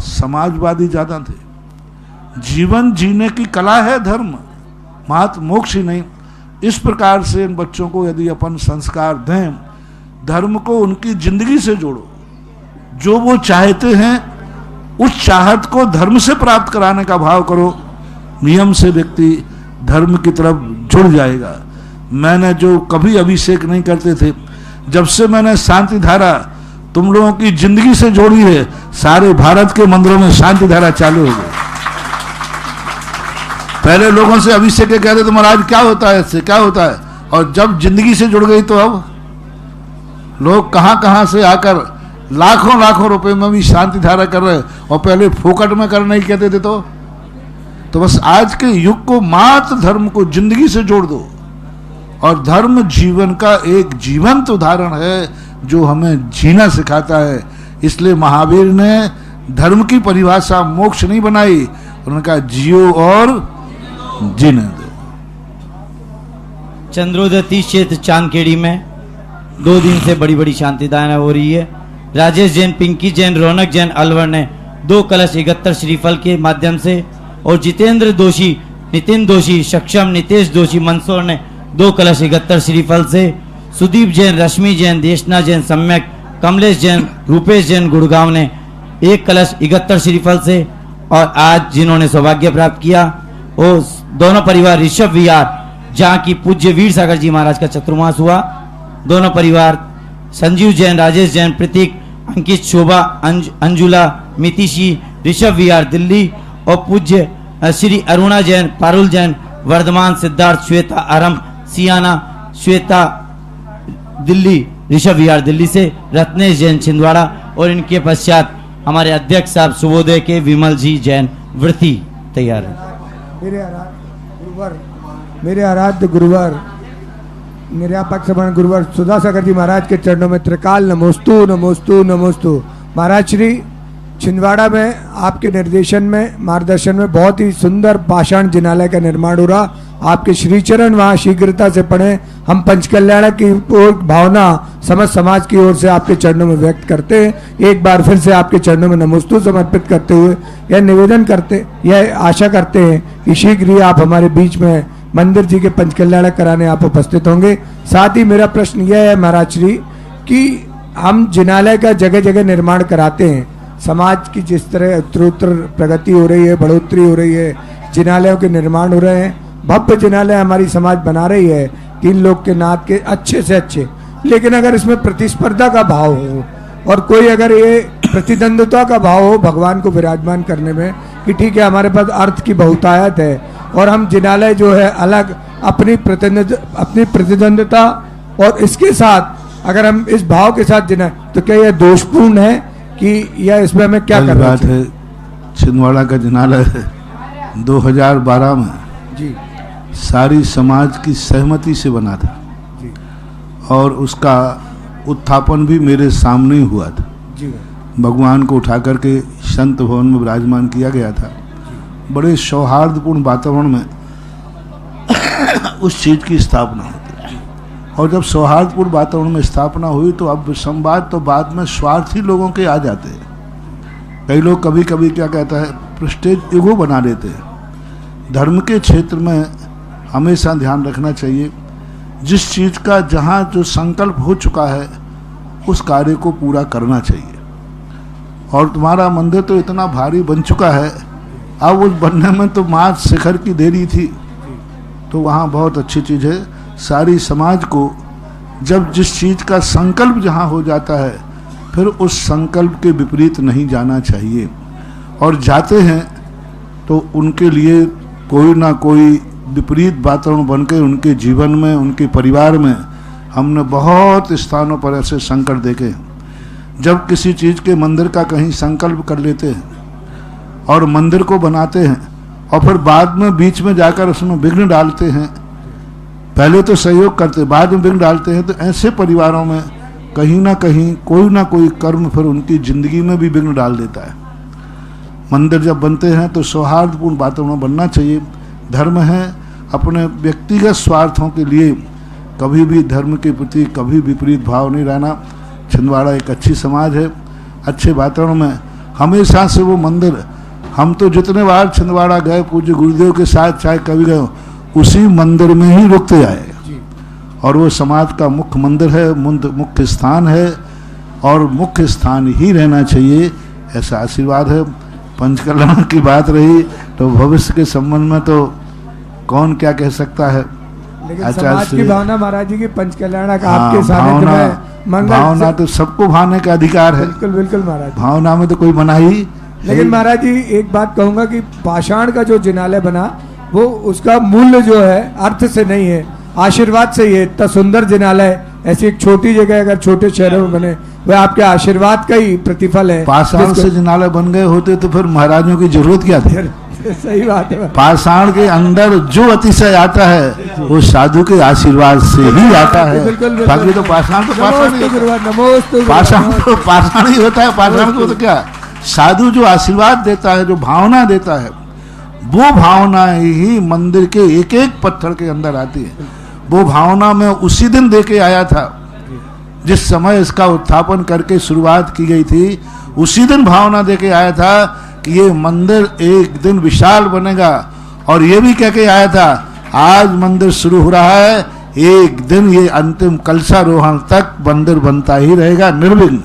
समाजवादी ज्यादा थे। जीवन जीने की कला है धर्म, मात्र मोक्ष ही नहीं। इस प्रकार से इन बच्चों को यदि अपन संस्कार दें, धर्म को उनकी जिंदगी से जोड़ो, जो वो चाहते हैं उस चाहत को धर्म से प्राप्त कराने का भाव करो, नियम से व्यक्ति धर्म की तरफ जुड़ जाएगा। मैंने जो कभी अभिषेक नहीं करते थे, जब से मैंने शांति धारा तुम लोगों की जिंदगी से जोड़ी है, सारे भारत के मंदिरों में शांति धारा चालू हो गई। पहले लोगों से अभिषेक के कहते थे महाराज क्या होता है, इससे क्या होता है, और जब जिंदगी से जुड़ गई तो अब लोग कहां से आकर लाखों रुपए में भी शांति धारा कर रहे, और पहले फोकट में करना ही कहते थे। तो बस आज के युग को मात्र धर्म को जिंदगी से जोड़ दो, और धर्म जीवन का एक जीवंत उदाहरण है जो हमें जीना सिखाता है। इसलिए महावीर ने धर्म की परिभाषा मोक्ष नहीं बनाई, उन्होंने कहा जियो और जीने दो। चंद्रोदय क्षेत्र चांदखेड़ी में 2 दिन से बड़ी बड़ी शांतिदान हो रही है। राजेश जैन, पिंकी जैन, रौनक जैन अलवर ने 2 कलश 71 श्रीफल के माध्यम से, और जितेंद्र दोषी, नितिन दोषी, सक्षम, नितेश दोषी, मंदसौर ने 2 कलश 71 श्रीफल से, सुदीप जैन, रश्मि जैन, देशना जैन, सम्यक, कमलेश जैन, रूपेश जैन गुड़गांव ने 1 कलश 71 श्रीफल से, और आज जिन्होंने सौभाग्य प्राप्त किया वो दोनों परिवार ऋषभ विहार, जहाँ की पूज्य वीर सागर जी महाराज का चतुर्मास हुआ। दोनों परिवार संजीव जैन, राजेश जैन, प्रतीक, अंकित, शोभा, अंजुला, मितिशी, ऋषभ विहार दिल्ली, और पूज्य श्री अरुणा जैन, पारुल जैन, वर्धमान, सिद्धार्थ, श्वेता, आरम, सियाना, श्वेता दिल्ली, ऋषभ विहार दिल्ली से, रत्नेश जैन छिंदवाड़ा, और इनके पश्चात हमारे अध्यक्ष साहब शुभोदय के विमल जी जैन वृत्ति तैयार है। मेरे आराध्य गुरुवर, मेरे अपक्ष गुरुवर सुधा सागर जी महाराज के चरणों में त्रिकाल नमोस्तु नमोस्तु नमोस्तु। महाराज श्री छिंदवाड़ा में आपके निर्देशन में, मार्गदर्शन में बहुत ही सुंदर पाषाण जिनालय का निर्माण हो रहा। आपके श्रीचरण वहाँ शीघ्रता से पढ़ें। हम पंचकल्याण की ओर भावना समस्त समाज की ओर से आपके चरणों में व्यक्त करते हैं। एक बार फिर से आपके चरणों में नमोस्तु समर्पित करते हुए यह निवेदन करते, यह आशा करते हैं कि शीघ्र ही आप हमारे बीच में मंदिर जी के पंचकल्याण कराने आप उपस्थित होंगे। साथ ही मेरा प्रश्न यह है महाराज श्री कि हम जिनालय का जगह जगह निर्माण कराते हैं, समाज की जिस तरह उत्तरोत्तर प्रगति हो रही है, बढ़ोतरी हो रही है, जिनालयों के निर्माण हो रहे हैं, भव्य जिनालय हमारी समाज बना रही है 3 लोग के नाथ के अच्छे से अच्छे। लेकिन अगर इसमें प्रतिस्पर्धा का भाव हो और कोई अगर ये प्रतिद्वंद्विता का भाव हो भगवान को विराजमान करने में कि ठीक है हमारे पास अर्थ की बहुतायत है और हम जिनालय जो है अलग अपनी प्रतिद्वंद्विता और इसके साथ अगर हम इस भाव के साथ जिना, तो क्या यह दोषपूर्ण है कि यह इसमें हमें क्या करना बात है? छिंदवाड़ा का जिनालय 2012 में जी सारी समाज की सहमति से बना था जी और उसका उत्थापन भी मेरे सामने ही हुआ था। जी भगवान को उठा करके संत भवन में विराजमान किया गया था। बड़े सौहार्दपूर्ण वातावरण में उस चीज की स्थापना होती है और जब सौहार्दपूर्ण वातावरण में स्थापना हुई तो अब संवाद तो बाद में स्वार्थी लोगों के आ जाते हैं। कई लोग कभी कभी क्या कहता है प्रेस्टीज ईगो बना देते हैं। धर्म के क्षेत्र में हमेशा ध्यान रखना चाहिए, जिस चीज का जहाँ जो संकल्प हो चुका है उस कार्य को पूरा करना चाहिए। और तुम्हारा मंदिर तो इतना भारी बन चुका है, अब उस बनने में तो मार्च शिखर की देरी थी, तो वहाँ बहुत अच्छी चीज़ है। सारी समाज को जब जिस चीज़ का संकल्प जहाँ हो जाता है फिर उस संकल्प के विपरीत नहीं जाना चाहिए, और जाते हैं तो उनके लिए कोई ना कोई विपरीत वातावरण बन के उनके जीवन में, उनके परिवार में हमने बहुत स्थानों पर ऐसे संकट देखे हैं। जब किसी चीज़ के मंदिर का कहीं संकल्प कर लेते हैं और मंदिर को बनाते हैं और फिर बाद में बीच में जाकर उसमें विघ्न डालते हैं, पहले तो सहयोग करते बाद में विघ्न डालते हैं, तो ऐसे परिवारों में कहीं ना कोई कर्म फिर उनकी जिंदगी में भी विघ्न डाल देता है। मंदिर जब बनते हैं तो सौहार्दपूर्ण वातावरण बनना चाहिए। धर्म है, अपने व्यक्तिगत स्वार्थों के लिए कभी भी धर्म के प्रति कभी विपरीत भाव नहीं रहना। छिंदवाड़ा एक अच्छी समाज है, अच्छे वातावरण में हमेशा से वो मंदिर, हम तो जितने बार छिंदवाड़ा गए पूज्य गुरुदेव के साथ चाहे कभी गए उसी मंदिर में ही रुकते आए, और वो समाज का मुख्य मंदिर है, मुख्य स्थान है और मुख्य स्थान ही रहना चाहिए, ऐसा आशीर्वाद है। पंचकल्याण की बात रही तो भविष्य के संबंध में तो कौन क्या कह सकता है। लेकिन समाज की भावना महाराज जी की पंचकल्याण का आपके सानिध्य में मंगल भावना तो सबको भावने का अधिकार है। बिल्कुल बिल्कुल महाराज, भावना में तो कोई मनाही। लेकिन महाराज जी एक बात कहूंगा कि पाषाण का जो जिनालय बना वो उसका मूल्य जो है अर्थ से नहीं है, आशीर्वाद से ही है। इतना सुंदर जिनालय ऐसी एक छोटी जगह अगर छोटे शहरों में बने वह आपके आशीर्वाद का ही प्रतिफल है। पाषाण से जिनालय बन गए होते तो फिर महाराजों की जरूरत क्या थी? सही बात है। पाषाण के अंदर जो अतिशय आता है वो साधु के आशीर्वाद से ही आता है। बाकी तो पाषाण तो पाषाण ही होता है। पाषाण को तो क्या साधु जो आशीर्वाद देता है, जो भावना देता है, वो भावना ही मंदिर के एक एक पत्थर के अंदर आती है। वो भावना मैं उसी दिन देके आया था जिस समय इसका उत्थापन करके शुरुआत की गई थी, उसी दिन भावना देके आया था कि ये मंदिर एक दिन विशाल बनेगा, और ये भी कह के आया था आज मंदिर शुरू हो रहा है, एक दिन ये अंतिम कलशारोहण तक मंदिर बनता ही रहेगा निर्विघ्न।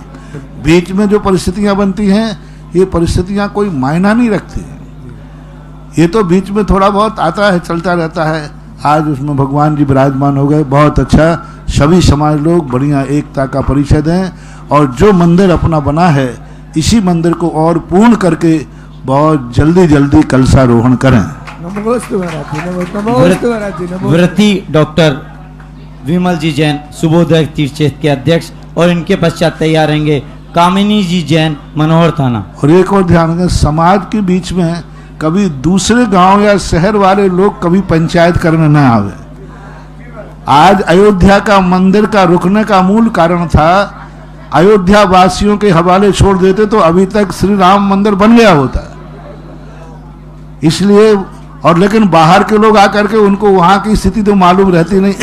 बीच में जो परिस्थितियां बनती हैं ये परिस्थितियां कोई मायना नहीं रखती, ये तो बीच में थोड़ा बहुत आता है, चलता रहता है। आज उसमें भगवान जी विराजमान हो गए, बहुत अच्छा। सभी समाज लोग बढ़िया एकता का परिचय दें, और जो मंदिर अपना बना है इसी मंदिर को और पूर्ण करके बहुत जल्दी जल्दी कलशारोहण करें। व्रती डॉक्टर विमल जी जैन सुबोधय तीर्थ के अध्यक्ष, और इनके पश्चात तैयार रहेंगे कामिनी जी जैन मनोहर थाना। और एक और ध्यान रखें, समाज के बीच में कभी दूसरे गांव या शहर वाले लोग कभी पंचायत करने न आवे। आज अयोध्या का मंदिर का रुकने का मूल कारण था अयोध्या वासियों के हवाले छोड़ देते तो अभी तक श्री राम मंदिर बन गया होता है। इसलिए, और लेकिन बाहर के लोग आकर के उनको वहाँ की स्थिति तो मालूम रहती नहीं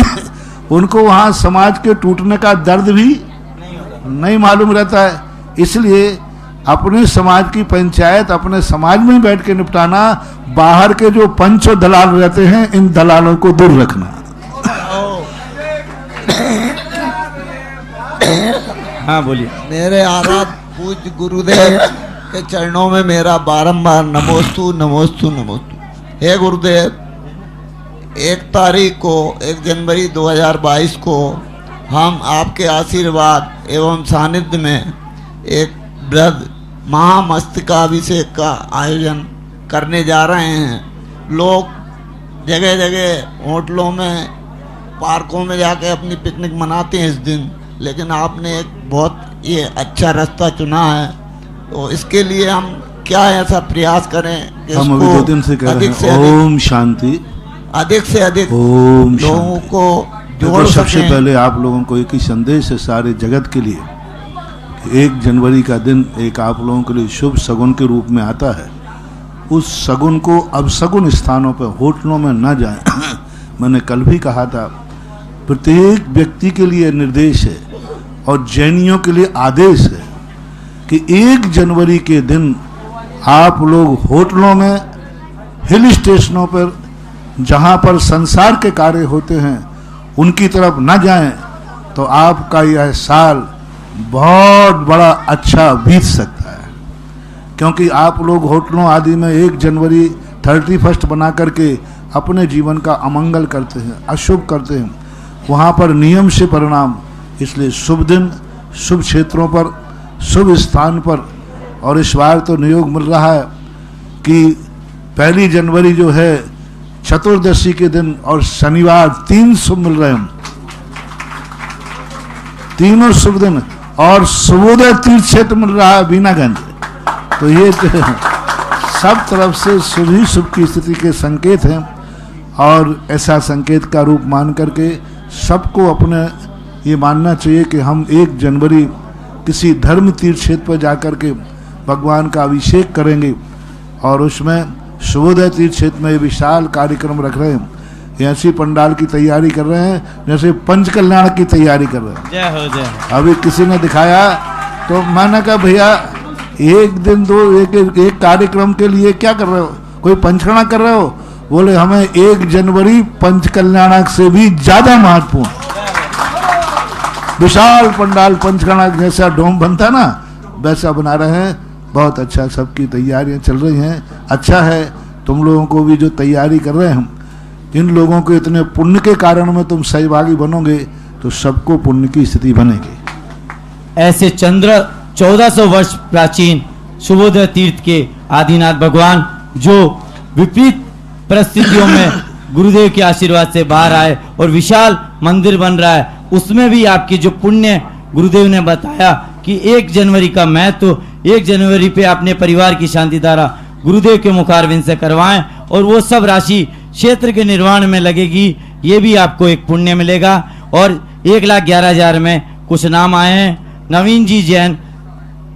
उनको वहाँ समाज के टूटने का दर्द भी नहीं मालूम रहता है। इसलिए अपने समाज की पंचायत अपने समाज में ही बैठ के निपटाना, बाहर के जो पंच और दलाल रहते हैं इन दलालों को दूर रखना। हाँ बोलिए। मेरे आराध्य पूज्य गुरुदेव के चरणों में मेरा बारंबार नमोस्तु नमोस्तु नमोस्तु। हे गुरुदेव, 1 तारीख को 1 जनवरी 2022 को हम आपके आशीर्वाद एवं सानिध्य में एक बृहद महामस्तकाभिषेक का आयोजन करने जा रहे हैं। लोग जगह जगह होटलों में, पार्कों में जाके अपनी पिकनिक मनाते हैं इस दिन, लेकिन आपने एक बहुत ये अच्छा रास्ता चुना है। तो इसके लिए हम क्या ऐसा प्रयास करें कि हम अभी 2 दिन से कह रहे हैं ओम शांति, अधिक से अधिक ओम लोगों को जोड़ सबसे सकें। पहले आप लोगों को एक ही संदेश है सारे जगत के लिए कि 1 जनवरी का दिन एक आप लोगों के लिए शुभ सगुन के रूप में आता है। उस सगुन को अब सगुन स्थानों पर, होटलों में न जाएं। मैंने कल भी कहा था, प्रत्येक व्यक्ति के लिए निर्देश है और जैनियों के लिए आदेश है कि 1 जनवरी के दिन आप लोग होटलों में, हिल स्टेशनों पर, जहां पर संसार के कार्य होते हैं उनकी तरफ न जाएं, तो आपका यह साल बहुत बड़ा अच्छा बीत सकता है। क्योंकि आप लोग होटलों आदि में 1 जनवरी 31 बना करके अपने जीवन का अमंगल करते हैं, अशुभ करते हैं, वहाँ पर नियम से परिणाम। इसलिए शुभ दिन, शुभ क्षेत्रों पर, शुभ स्थान पर, और इस बार तो नियोग मिल रहा है कि 1 जनवरी जो है चतुर्दशी के दिन और शनिवार 3 शुभ मिल रहे हैं, तीनों शुभ दिन, और सुबोधय तीर्थ क्षेत्र मिल रहा है बीनागंज। तो ये सब तरफ से शुभ ही शुभ की स्थिति के संकेत हैं, और ऐसा संकेत का रूप मान करके सबको अपने ये मानना चाहिए कि हम 1 जनवरी किसी धर्म तीर्थ क्षेत्र पर जाकर के भगवान का अभिषेक करेंगे, और उसमें शुभोदय तीर्थ क्षेत्र में विशाल कार्यक्रम रख रहे हैं। ऐसी पंडाल की तैयारी कर रहे हैं जैसे पंच कल्याण की तैयारी कर रहे हैं। जय हो जय हो। अभी किसी ने दिखाया तो मैंने कहा भैया 1 दिन 2 एक कार्यक्रम के लिए क्या कर रहे हो, कोई पंचकर्णा कर रहे हो? बोले हमें 1 जनवरी पंच कल्याणक से भी ज्यादा महत्वपूर्ण, विशाल पंडाल पंचकर्णा जैसा डोम बनता ना वैसा बना रहे हैं। बहुत अच्छा, सबकी तैयारियां चल रही हैं। अच्छा है तुम लोगों को भी जो तैयारी कर रहे हैं, इन लोगों के इतने पुण्य के कारण में तुम सहभागी बनोगे तो सबको पुण्य की स्थिति बनेगी। ऐसे चंद्र 1400 वर्ष प्राचीन शुभोदय तीर्थ के आदिनाथ भगवान जो विपरीत परिस्थितियों में गुरुदेव के आशीर्वाद से बाहर आए और विशाल मंदिर बन रहा है, उसमें भी आपकी जो पुण्य गुरुदेव ने बताया कि 1 जनवरी का महत्व, 1 जनवरी पे अपने परिवार की शांति धारा गुरुदेव के मुखारविंद से करवाएं और वो सब राशि क्षेत्र के निर्माण में लगेगी। ये भी आपको एक पुण्य मिलेगा। और 1,11,000 में कुछ नाम आए हैं: नवीन जी जैन,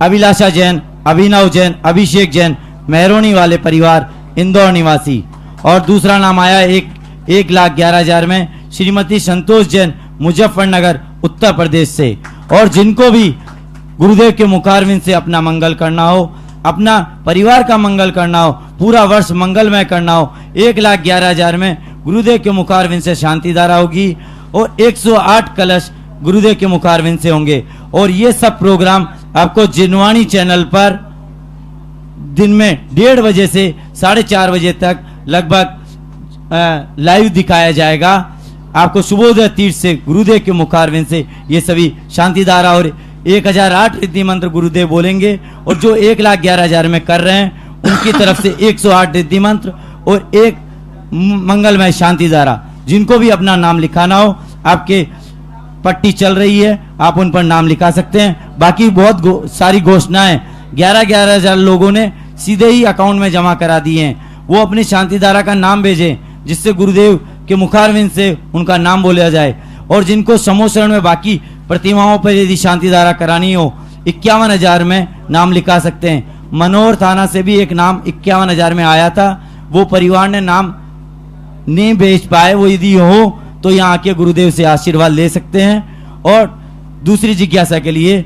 अभिलाषा जैन, अभिनव जैन, अभिषेक जैन, मेहरोनी वाले परिवार, इंदौर निवासी। और दूसरा नाम आया 1,11,000 में श्रीमती संतोष जैन, मुजफ्फरनगर, उत्तर प्रदेश से। और जिनको भी गुरुदेव के मुखारविंद से अपना मंगल करना हो, अपना परिवार का मंगल करना हो, पूरा वर्ष मंगलमय करना हो, 1,11,000 में गुरुदेव के मुखारविंद से शांति धारा होगी और 108 कलश गुरुदेव के मुखारविंद से होंगे। और ये सब प्रोग्राम आपको जिनवाणी चैनल पर दिन में 1:30 बजे से 4:30 बजे तक लगभग लाइव दिखाया जाएगा। आपको शुभोदय तीर्थ से गुरुदेव के मुखारविंद से ये सभी शांति धारा और 1008 रिद्धि मंत्र गुरुदेव बोलेंगे। और जो 1,11,000 में कर रहे हैं उनकी तरफ से 108 रिद्धि मंत्र और 1 मंगलमय शांति धारा। जिनको भी अपना नाम लिखाना हो, आपके पट्टी चल रही है, आप उन पर नाम लिखा सकते हैं। बाकी बहुत सारी घोषणाएं 11,000 लोगों ने सीधे ही अकाउंट में जमा करा दिए हैं। वो अपनी शांति धारा का नाम भेजें जिससे गुरुदेव के मुखारविंद से उनका नाम बोला जाए। और जिनको समोह शरण में बाकी प्रतिमाओं पर यदि शांति धारा करानी हो 51,000 में नाम लिखा सकते हैं। मनोहर थाना से भी एक नाम 51,000 में आया था, वो परिवार ने नाम नहीं बेच पाए, वो यदि हो तो यहाँ आके गुरुदेव से आशीर्वाद ले सकते हैं। और दूसरी जिज्ञासा के लिए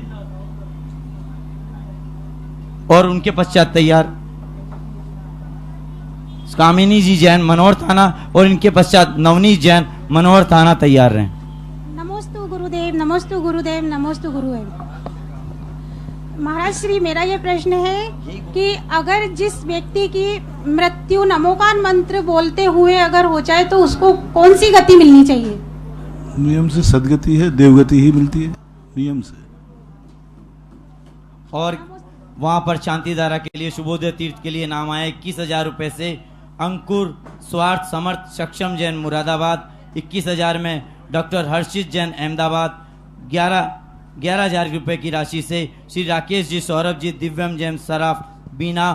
और उनके पश्चात तैयार कामिनी जी जैन मनोहर थाना और इनके पश्चात नवनीत जैन मनोहर थाना तैयार रहे। नमोस्तु गुरुदेव, नमोस्तु गुरुदेव, नमोस्तु गुरुदेव। महाराज श्री, मेरा ये प्रश्न है कि अगर जिस व्यक्ति की मृत्यु नमोकार मंत्र बोलते हुए अगर हो जाए तो उसको कौन सी गति मिलनी चाहिए? नियम से सदगति है, देवगति ही मिलती है नियम से। और वहां पर शांति धारा के लिए शुभोदय तीर्थ के लिए नाम आया 21,000 रुपए से अंकुर स्वार्थ समर्थ सक्षम जैन मुरादाबाद, 21,000 में डॉक्टर हर्षित जैन अहमदाबाद, 11,000 रुपए की राशि से श्री राकेश जी सौरभ जी दिव्यम जैन सराफ बीना,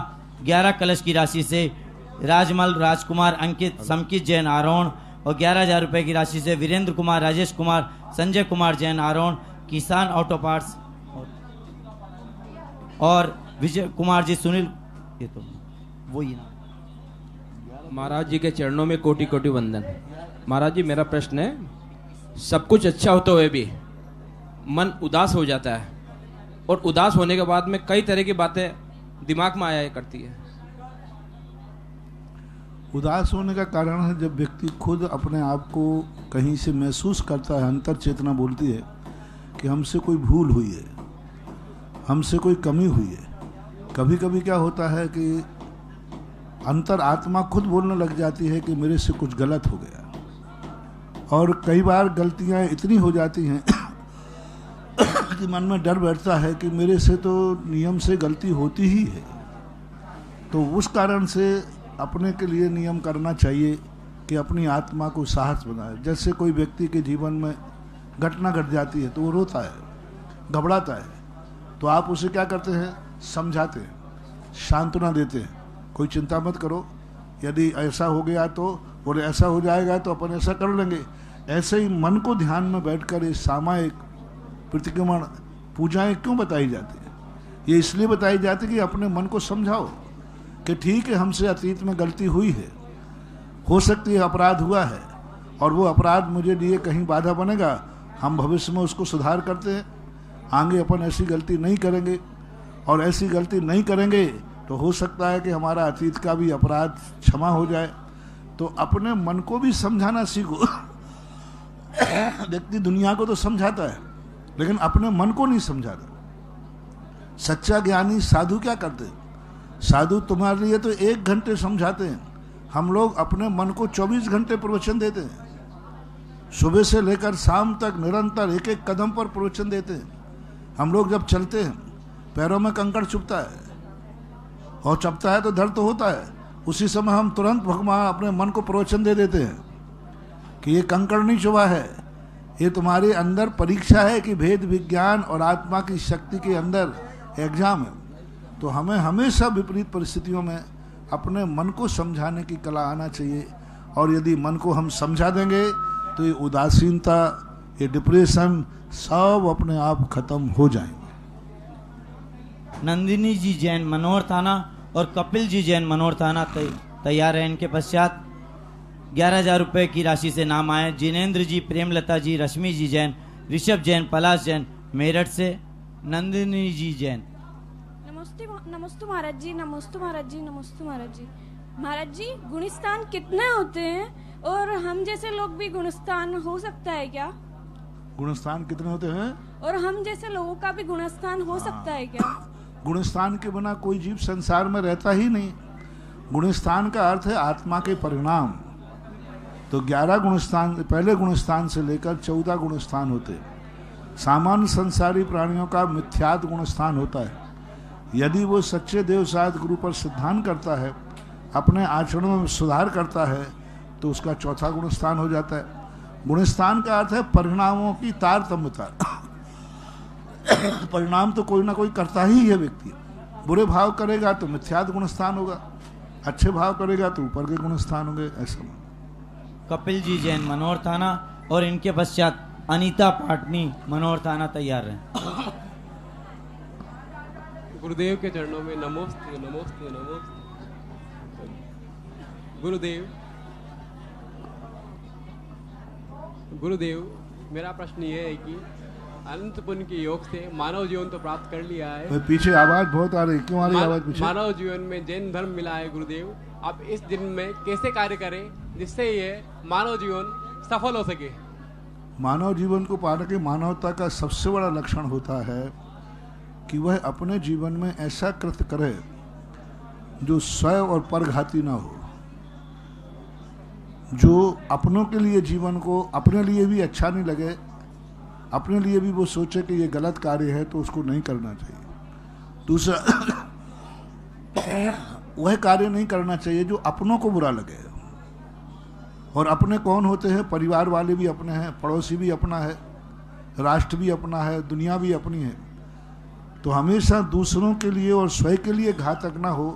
11 कलश की राशि से राजमल राजकुमार अंकित समकित जैन आरोहण और 11,000 रुपए की राशि से वीरेंद्र कुमार राजेश कुमार संजय कुमार जैन आरोहण किसान ऑटो पार्ट्स और विजय कुमार जी सुनील, ये तो वही ना। महाराज जी के चरणों में कोटि कोटि वंदन। महाराज जी, मेरा प्रश्न है, सब कुछ अच्छा होते हुए भी मन उदास हो जाता है और उदास होने के बाद में कई तरह की बातें दिमाग में आया करती है। उदास होने का कारण है जब व्यक्ति खुद अपने आप को कहीं से महसूस करता है, अंतर चेतना बोलती है कि हमसे कोई भूल हुई है, हमसे कोई कमी हुई है। कभी कभी क्या होता है कि अंतर आत्मा खुद बोलने लग जाती है कि मेरे से कुछ गलत हो गया। और कई बार गलतियां इतनी हो जाती हैं कि मन में डर बैठता है कि मेरे से तो नियम से गलती होती ही है। तो उस कारण से अपने के लिए नियम करना चाहिए कि अपनी आत्मा को साहस बनाए। जैसे कोई व्यक्ति के जीवन में घटना घट जाती है तो वो रोता है, घबराता है, तो आप उसे क्या करते हैं? समझाते हैं, सांत्वना देते हैं, कोई चिंता मत करो, यदि ऐसा हो गया तो और ऐसा हो जाएगा तो अपन ऐसा कर लेंगे। ऐसे ही मन को ध्यान में बैठकर ये सामायिक प्रतिक्रमण पूजाएं क्यों बताई जाती है? ये इसलिए बताई जाती है कि अपने मन को समझाओ कि ठीक है, हमसे अतीत में गलती हुई है, हो सकती है अपराध हुआ है और वो अपराध मुझे लिए कहीं बाधा बनेगा, हम भविष्य में उसको सुधार करते हैं, आगे अपन ऐसी गलती नहीं करेंगे। और ऐसी गलती नहीं करेंगे तो हो सकता है कि हमारा अतीत का भी अपराध क्षमा हो जाए। तो अपने मन को भी समझाना सीखो। व्यक्ति दुनिया को तो समझाता है लेकिन अपने मन को नहीं समझाता। सच्चा ज्ञानी साधु क्या करते हैं? साधु तुम्हारे लिए तो 1 घंटे समझाते हैं, हम लोग अपने मन को 24 घंटे प्रवचन देते हैं। सुबह से लेकर शाम तक निरंतर एक एक कदम पर प्रवचन देते हैं। हम लोग जब चलते हैं पैरों में कंकड़ चुभता है और चुभता है तो दर्द तो होता है, उसी समय हम तुरंत भगवान अपने मन को प्रवचन दे देते हैं कि ये कंकड़ नहीं चुभा है, ये तुम्हारे अंदर परीक्षा है कि भेद विज्ञान और आत्मा की शक्ति के अंदर एग्जाम है। तो हमें हमेशा विपरीत परिस्थितियों में अपने मन को समझाने की कला आना चाहिए। और यदि मन को हम समझा देंगे तो ये उदासीनता, ये डिप्रेशन सब अपने आप खत्म हो जाएंगे। नंदिनी जी जैन मनोहर थाना और कपिल जी जैन मनोहर थाना तैयार है। इनके पश्चात 11,000 रुपए की राशि से नाम आए जिनेंद्र जी, प्रेमलता जी, रश्मि जी जैन, ऋषभ जैन, पलाश जैन मेरठ से, नंदिनी जी जैन। नमस्ते महाराज जी, नमस्ते महाराज जी, नमस्ते महाराज जी। महाराज जी, गुणस्थान कितने होते हैं और हम जैसे लोग भी गुणस्थान हो सकता है क्या? गुणस्थान कितने होते हैं और हम जैसे लोगों का भी गुणस्थान हो सकता है क्या? गुणस्थान के बिना कोई जीव संसार में रहता ही नहीं। गुणस्थान का अर्थ है आत्मा के परिणाम। तो 11 गुणस्थान, पहले गुणस्थान से लेकर 14 गुणस्थान होते हैं। सामान्य संसारी प्राणियों का मिथ्यात गुणस्थान होता है। यदि वो सच्चे देव साध गुरु पर सिद्धांत करता है, अपने आचरणों में सुधार करता है, तो उसका 4था गुणस्थान हो जाता है। गुणस्थान का अर्थ है परिणामों की तारतम्यता। परिणाम तो कोई ना कोई करता ही है व्यक्ति। बुरे भाव करेगा तो मिथ्यात गुणस्थान होगा, अच्छे भाव करेगा तो ऊपर के गुणस्थान होंगे। ऐसा कपिल जी जैन मनोहर थाना और इनके पश्चात अनीता पाटनी मनोहर थाना तैयार है। गुरुदेव के चरणों में नमोस्तु नमोस्तु नमोस्तु। गुरुदेव मेरा प्रश्न ये है कि अनंत पुण्य के योग से मानव जीवन तो प्राप्त कर लिया है। पीछे आवाज बहुत आ रही, क्यों आ रही आवाज पीछे? मानव जीवन में जैन धर्म मिला है गुरुदेव, आप इस दिन में कैसे कार्य करें जिससे ये मानव जीवन सफल हो सके? मानव जीवन को पाने के मानवता का सबसे बड़ा लक्षण होता है कि वह अपने जीवन में ऐसा कृत्य करे जो स्वयं और परघाती ना हो, जो अपनों के लिए जीवन को अपने लिए भी अच्छा नहीं लगे, अपने लिए भी वो सोचे कि ये गलत कार्य है तो उसको नहीं करना चाहिए। दूसरा वह कार्य नहीं करना चाहिए जो अपनों को बुरा लगे। और अपने कौन होते हैं? परिवार वाले भी अपने हैं, पड़ोसी भी अपना है, राष्ट्र भी अपना है, दुनिया भी अपनी है। तो हमेशा दूसरों के लिए और स्वयं के लिए घातक ना हो,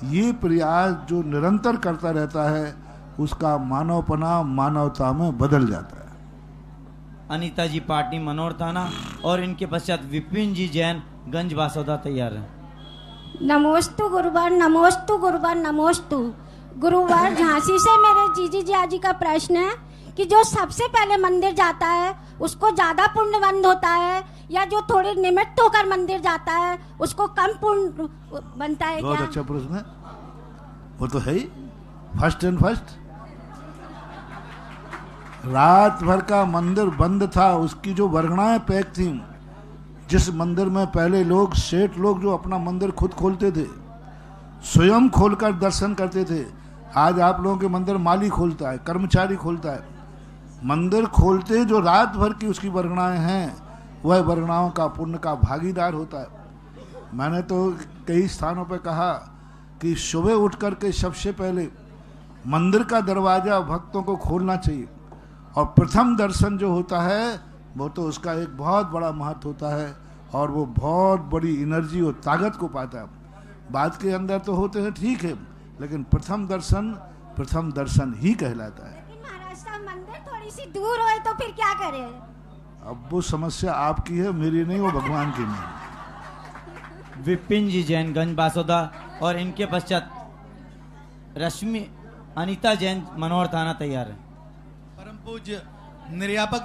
ये प्रयास जो निरंतर करता रहता है उसका मानवपना मानवता में बदल जाता है। अनीता जी पाटनी मनोहर थाना और इनके पश्चात विपिन जी जैन गंज बासौदा तैयार है। नमोस्तु गुरुवार नमोस्तु गुरुवार नमोस्तु। गुरुवार झांसी से मेरे जीजी जी आजी का प्रश्न है कि जो सबसे पहले मंदिर जाता है उसको ज्यादा पुण्यवंत होता है, या जो थोड़े निमित्त होकर मंदिर जाता है उसको कम पुण्य बनता है? बहुत क्या? अच्छा प्रश्न है, वो तो है ही फर्स्ट एंड फर्स्ट। रात भर का मंदिर बंद था, उसकी जो वर्गणाएं पैक थी, जिस मंदिर में पहले लोग सेठ लोग जो अपना मंदिर खुद खोलते थे, स्वयं खोलकर दर्शन करते थे, आज आप लोगों के मंदिर माली खोलता है, कर्मचारी खोलता है। मंदिर खोलते जो रात भर की उसकी वर्गणाएं हैं, वह वर्गणाओं का पुण्य का भागीदार होता है। मैंने तो कई स्थानों पर कहा कि सुबह उठ करके सबसे पहले मंदिर का दरवाजा भक्तों को खोलना चाहिए, और प्रथम दर्शन जो होता है वो तो उसका एक बहुत बड़ा महत्व होता है, और वो बहुत बड़ी एनर्जी और ताकत को पाता है। बात के अंदर तो होते हैं ठीक है, लेकिन प्रथम दर्शन ही कहलाता है। लेकिन महाराज साहब मंदिर थोड़ी सी दूर हो तो फिर क्या करें? अब वो समस्या आपकी है, मेरी नहीं, वो भगवान की नहीं। विपिन जी जैन गंज बासौदा और इनके पश्चात रश्मि अनीता जैन मनोहर थाना तैयार है। परम पूज्य निर्यापक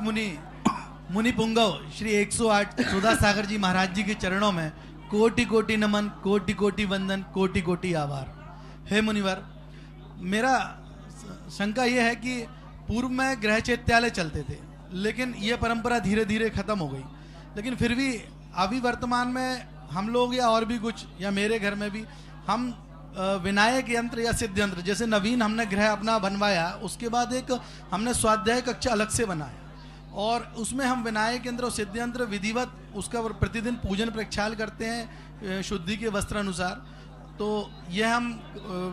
मुनि पुंगव श्री 108 सुधा सागर जी महाराज जी के चरणों में कोटि कोटि नमन, कोटि कोटि वंदन, कोटि कोटि आभार। हे मुनिवर, मेरा शंका यह है कि पूर्व में गृह चैत्यालय चलते थे, लेकिन ये परंपरा धीरे धीरे खत्म हो गई। लेकिन फिर भी अभी वर्तमान में हम लोग या और भी कुछ, या मेरे घर में भी हम विनायक यंत्र या सिद्ध यंत्र, जैसे नवीन हमने गृह अपना बनवाया, उसके बाद एक हमने स्वाध्याय कक्षा अलग से बनाया, और उसमें हम विनायक यंत्र और सिद्ध यंत्र विधिवत उसका प्रतिदिन पूजन प्रक्षाल करते हैं शुद्धि के वस्त्र अनुसार। तो यह हम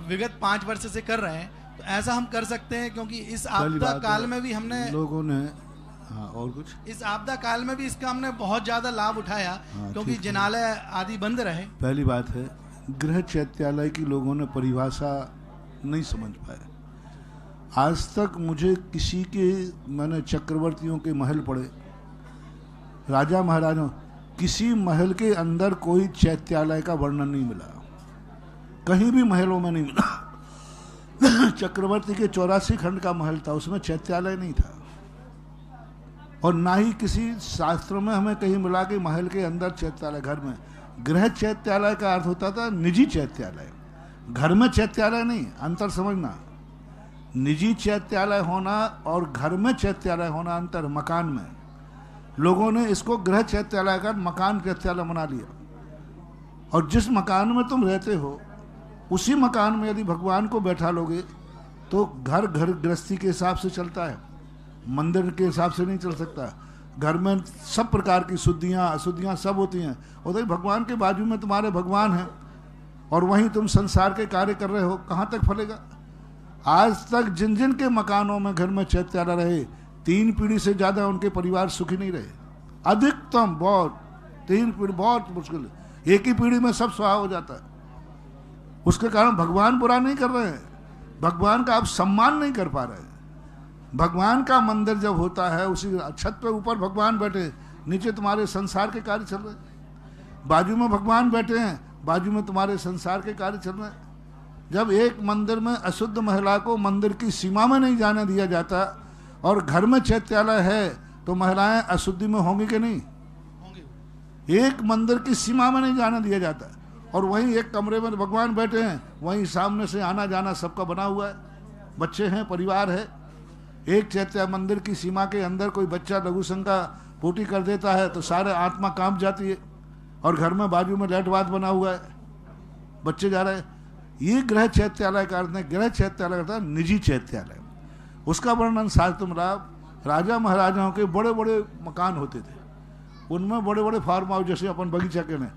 विगत 5 वर्ष से कर रहे हैं। तो ऐसा हम कर सकते हैं, क्योंकि इस आपदा काल में भी हमने लोगों ने और कुछ इस आपदा काल में भी इसका हमने बहुत ज्यादा लाभ उठाया, क्योंकि जिनालय आदि बंद रहे। पहली बात है, गृह चैत्यालय की लोगों ने परिभाषा नहीं समझ पाए। आज तक मुझे किसी के, मैंने चक्रवर्तियों के महल पढ़े, राजा महाराजा, किसी महल के अंदर कोई चैत्यालय का वर्णन नहीं मिला, कहीं भी महलों में नहीं मिला। चक्रवर्ती के 84 खंड का महल था, उसमें चैत्यालय नहीं था, और ना ही किसी शास्त्र में हमें कहीं मिला कि महल के अंदर चैत्यालय। घर में गृह चैत्यालय का अर्थ होता था निजी चैत्यालय, घर में चैत्यालय नहीं। अंतर समझना, निजी चैत्यालय होना और घर में चैत्यालय होना अंतर। मकान में लोगों ने इसको गृह चैत्यालय का मकान चैत्यालय बना लिया, और जिस मकान में तुम रहते हो उसी मकान में यदि भगवान को बैठा लोगे तो घर गृहस्थी के हिसाब से चलता है, मंदिर के हिसाब से नहीं चल सकता। घर में सब प्रकार की शुद्धियाँ अशुद्धियाँ सब होती हैं, उधर भगवान के बाजू में तुम्हारे भगवान हैं, और वहीं तुम संसार के कार्य कर रहे हो, कहाँ तक फलेगा? आज तक जिन जिन के मकानों में घर में चैत्यालय रहे, 3 पीढ़ी से ज़्यादा उनके परिवार सुखी नहीं रहे। अधिकतम बहुत 3 पीढ़ी, बहुत मुश्किल, एक ही पीढ़ी में सब स्वाहा हो जाता है। उसके कारण भगवान बुरा नहीं कर रहे हैं, भगवान का आप सम्मान नहीं कर पा रहे हैं। भगवान का मंदिर जब होता है, उसी छत पे ऊपर भगवान बैठे, नीचे तुम्हारे संसार के कार्य चल रहे हैं। बाजू में भगवान बैठे हैं, बाजू में तुम्हारे संसार के कार्य चल रहे हैं। जब एक मंदिर में अशुद्ध महिला को मंदिर की सीमा में नहीं जाने दिया जाता और घर में चैत्यालय है, तो महिलाएं अशुद्धि में होंगी कि नहीं? एक मंदिर की सीमा में नहीं जाने दिया जाता, और वहीं एक कमरे में भगवान बैठे हैं, वहीं सामने से आना जाना सबका बना हुआ है, बच्चे हैं, परिवार है। एक चैत्य मंदिर की सीमा के अंदर कोई बच्चा लघु शंका पोटी कर देता है तो सारे आत्मा कांप जाती है, और घर में बाजू में लैटवाद बना हुआ है, बच्चे जा रहे हैं। ये गृह चैत्यालय का अर्थ है। गृह चैत्यालय का अर्थ निजी चैत्यालय। उसका वर्णन शास्त्र में राजा महाराजाओं के बड़े बड़े मकान होते थे, उनमें बड़े बड़े फार्म हाउस, जैसे अपन बगीचा के ने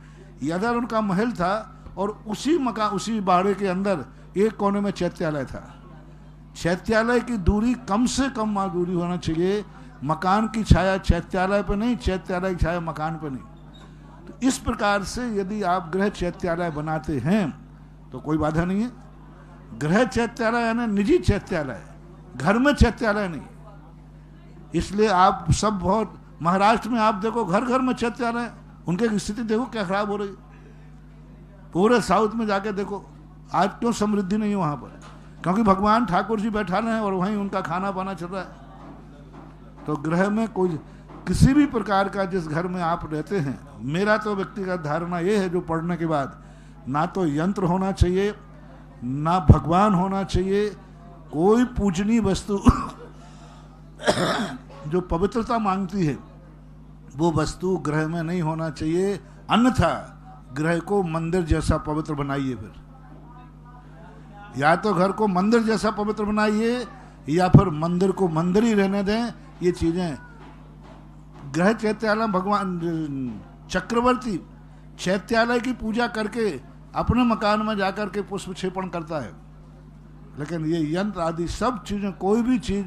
इधर उनका महल था, और उसी मकान, उसी बाड़े के अंदर एक कोने में चैत्यालय था। चैत्यालय की दूरी कम से कम दूरी होना चाहिए, मकान की छाया चैत्यालय पर नहीं, चैत्यालय की छाया मकान पर नहीं। तो इस प्रकार से यदि आप गृह चैत्यालय बनाते हैं तो कोई बाधा नहीं है। गृह चैत्यालय यानी निजी चैत्यालय, घर में चैत्यालय नहीं। इसलिए आप सब बहुत, महाराष्ट्र में आप देखो घर घर में चैत्यालय, उनकी स्थिति देखो क्या खराब हो रही। पूरे साउथ में जाके देखो आज क्यों समृद्धि नहीं है वहां पर, क्योंकि भगवान ठाकुर जी बैठा रहे हैं और वहीं उनका खाना पाना चल रहा है। तो गृह में कोई किसी भी प्रकार का, जिस घर में आप रहते हैं, मेरा तो व्यक्तिगत धारणा ये है, जो पढ़ने के बाद ना तो यंत्र होना चाहिए, ना भगवान होना चाहिए, कोई पूजनीय वस्तु जो पवित्रता मांगती है वो वस्तु गृह में नहीं होना चाहिए। अन्यथा गृह को मंदिर जैसा पवित्र बनाइए। फिर या तो घर को मंदिर जैसा पवित्र बनाइए, या फिर मंदिर को मंदिर ही रहने दें। ये चीजें, गृह चैत्यालय, भगवान चक्रवर्ती चैत्यालय की पूजा करके अपने मकान में जाकर के पुष्प क्षेपण करता है, लेकिन ये यंत्र आदि सब चीजें, कोई भी चीज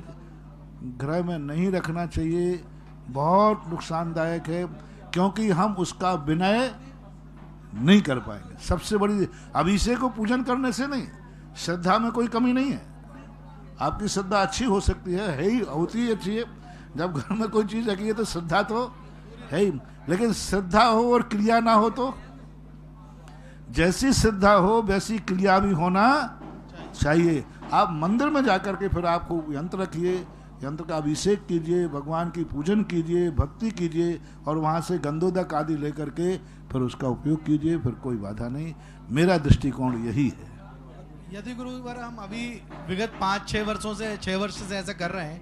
गृह में नहीं रखना चाहिए। बहुत नुकसानदायक है, क्योंकि हम उसका विनय नहीं कर पाएंगे। सबसे बड़ी, अभिषेक को पूजन करने से नहीं, श्रद्धा में कोई कमी नहीं है। आपकी श्रद्धा अच्छी हो सकती है ही, होती ही अच्छी है। जब घर में कोई चीज रखी है तो श्रद्धा तो है ही, लेकिन श्रद्धा हो और क्रिया ना हो तो, जैसी श्रद्धा हो वैसी क्रिया भी होना चाहिए। आप मंदिर में जाकर के फिर आपको यंत्र रखिए, यंत्र का अभिषेक कीजिए, भगवान की पूजन कीजिए, भक्ति कीजिए, और वहाँ से गंधोदक आदि लेकर के फिर उसका उपयोग कीजिए, फिर कोई बाधा नहीं। मेरा दृष्टिकोण यही है। यदि गुरुवर हम अभी विगत 5-6 वर्षों से, 6 वर्ष से ऐसा कर रहे हैं,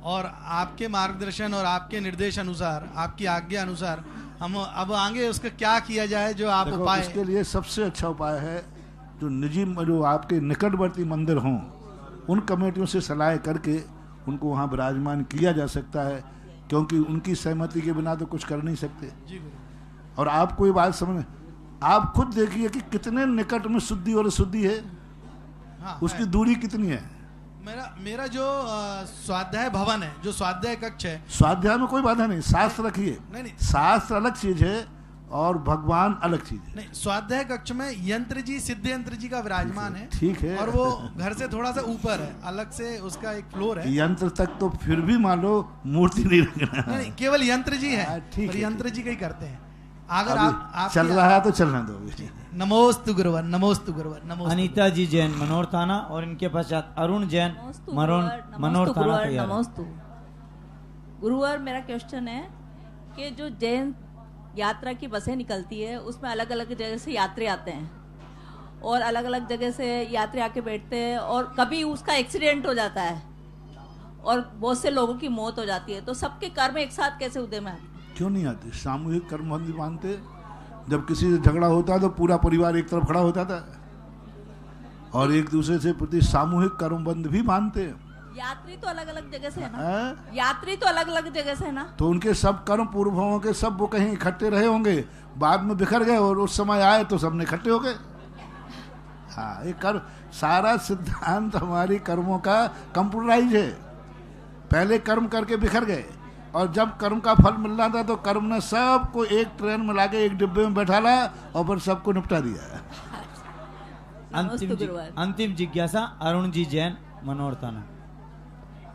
और आपके मार्गदर्शन और आपके निर्देश अनुसार, आपकी आज्ञा अनुसार हम अब आगे उसका क्या किया जाए, जो आप उपाय? इसके लिए सबसे अच्छा उपाय है, जो निजी, जो आपके निकटवर्ती मंदिर हों, उन कमेटियों से सलाह करके उनको वहाँ विराजमान किया जा सकता है, क्योंकि उनकी सहमति के बिना तो कुछ कर नहीं सकते। और आपको ये बात समझ, आप खुद देखिए कि कितने निकट में शुद्धि और अशुद्धि है। हाँ, उसकी दूरी कितनी है। मेरा जो स्वाध्याय भवन है, जो स्वाध्याय कक्ष है, स्वाध्याय में कोई बाधा नहीं, शास्त्र रखिए। नहीं, शास्त्र अलग चीज है और भगवान अलग चीज है। नहीं, स्वाध्याय कक्ष में यंत्र जी, सिद्ध यंत्र जी का विराजमान है। ठीक है, और वो घर से थोड़ा सा ऊपर है, अलग से उसका एक फ्लोर है। यंत्र तक तो फिर भी मान लो मूर्ति नहीं रखना। नहीं, केवल यंत्र जी है, ठीक है, यंत्र जी का ही करते हैं। अगर आप चल रहा है तो चलने दो। नमोस्तु गुरुवर, नमोस्तु गुरुवर, नमोस्तु। अनीता जी जैन मनोर थाना, और इनके पश्चात अरुण जैन मनोर थाना। नमोस्तु गुरुवर, मेरा क्वेश्चन है कि जो जैन यात्रा की बसें निकलती है, उसमें अलग अलग जगह से यात्री आते हैं, और अलग अलग जगह से यात्री आके बैठते हैं, और कभी उसका एक्सीडेंट हो जाता है और बहुत से लोगों की मौत हो जाती है, तो सबके कर्म एक साथ कैसे उदय में आते? क्यों नहीं आते? सामूहिक कर्मबंधी मानते। जब किसी से झगड़ा होता तो पूरा परिवार एक तरफ खड़ा होता था, और एक दूसरे से प्रति सामूहिक कर्मबंध भी मानते हैं। यात्री तो अलग अलग जगह से है ना, यात्री तो अलग अलग जगह से है ना, तो उनके सब कर्म पूर्वों के सब वो कहीं इकट्ठे रहे होंगे, बाद में बिखर गए, और उस समय आए तो सबने इकट्ठे हो गए। हाँ, ये कर्म, सारा सिद्धांत हमारी कर्मों का कंप्यूटराइज है। पहले कर्म करके बिखर गए, और जब कर्म का फल मिल रहा था तो कर्म ने सबको एक ट्रेन में लाके एक डिब्बे में बैठा ला, और फिर सबको निपटा दिया। अंतिम जिज्ञासा अरुण जी जैन मनोर थाना।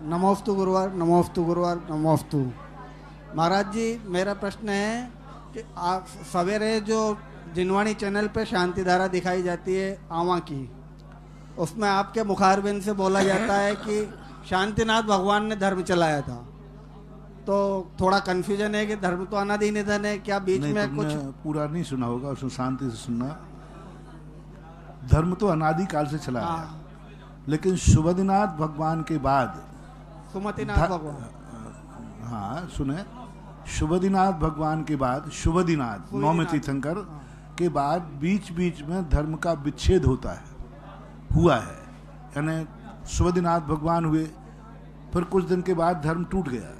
नमोस्तु गुरुवार, नमोस्तु गुरुवार, नमोस्तु। महाराज जी, मेरा प्रश्न है कि आप सवेरे जो जिनवाणी चैनल पे शांति धारा दिखाई जाती है आवा की, उसमें आपके मुखारबिंद से बोला जाता है कि शांतिनाथ भगवान ने धर्म चलाया था, तो थोड़ा कंफ्यूजन है कि धर्म तो अनादि निधन है, क्या बीच नहीं, में कुछ पूरा नहीं सुना होगा, उसमें शांति से सुनना। धर्म तो अनादि काल से चला है, लेकिन शुभदिनाथ भगवान के बाद सुमतिनाथ भगवान, हाँ सुने, शुभदिनाथ भगवान के बाद शुभदिनाथ नौमे तीर्थंकर के बाद बीच बीच में धर्म का विच्छेद होता है, हुआ है। यानी शुभदिनाथ भगवान हुए, फिर कुछ दिन के बाद धर्म टूट गया,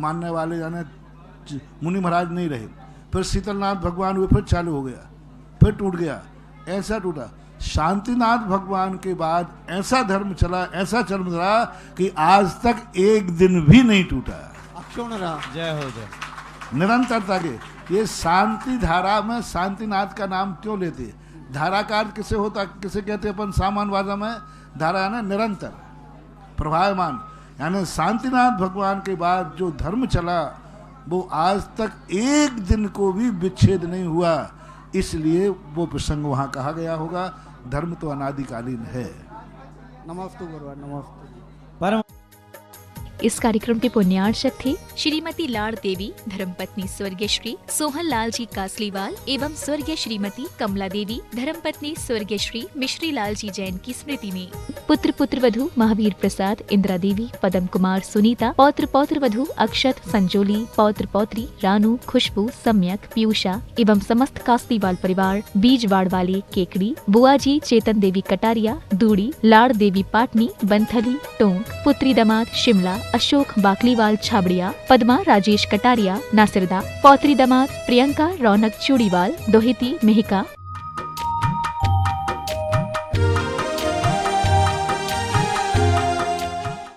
मानने वाले यानी मुनि महाराज नहीं रहे, फिर शीतलनाथ भगवान हुए, फिर चालू हो गया, फिर टूट गया, ऐसा टूटा। शांतिनाथ भगवान के बाद ऐसा धर्म चला, ऐसा धर्म चला कि आज तक एक दिन भी नहीं टूटा। अक्षुण रहा। जय हो जय। निरंतरता के ये शांति धारा में शांतिनाथ का नाम क्यों लेते? धाराकार किसे होता, किसे कहते अपन सामान्य भाषा में? धारा है ना निरंतर प्रभावमान, यानी शांतिनाथ भगवान के बाद जो धर्म चला वो आज तक एक दिन को भी विच्छेद नहीं हुआ, इसलिए वो प्रसंग वहाँ कहा गया होगा। धर्म तो अनादिकालीन है। नमोस्तु गुरुवार, नमोस्तु। परम इस कार्यक्रम के पुण्यार्चक थे श्रीमती लाड़ देवी धर्मपत्नी स्वर्गीय श्री सोहन लाल जी कासलीवाल एवं स्वर्गीय श्रीमती कमला देवी धर्मपत्नी स्वर्गीय श्री मिश्री लाल जी जैन की स्मृति में। पुत्र पुत्र वधु महावीर प्रसाद, इंदिरा देवी, पदम कुमार, सुनीता, पौत्र पौत्र वधु अक्षत, संजोली, पौत्र पौत्री रानू, खुशबू, सम्यक, पीयूषा एवं समस्त कासलीवाल परिवार, बीजवाड़ वाले केकड़ी, बुआ जी चेतन देवी कटारिया, दूड़ी, लाड़ देवी पाटनी, बंथली, टोंक, पुत्री दामाद शिमला, अशोक बाकलीवाल छाबड़िया, पद्मा राजेश कटारिया नासिरदा, पौत्री दामाद प्रियंका रौनक चूड़ीवाल, दोहिती मेहिका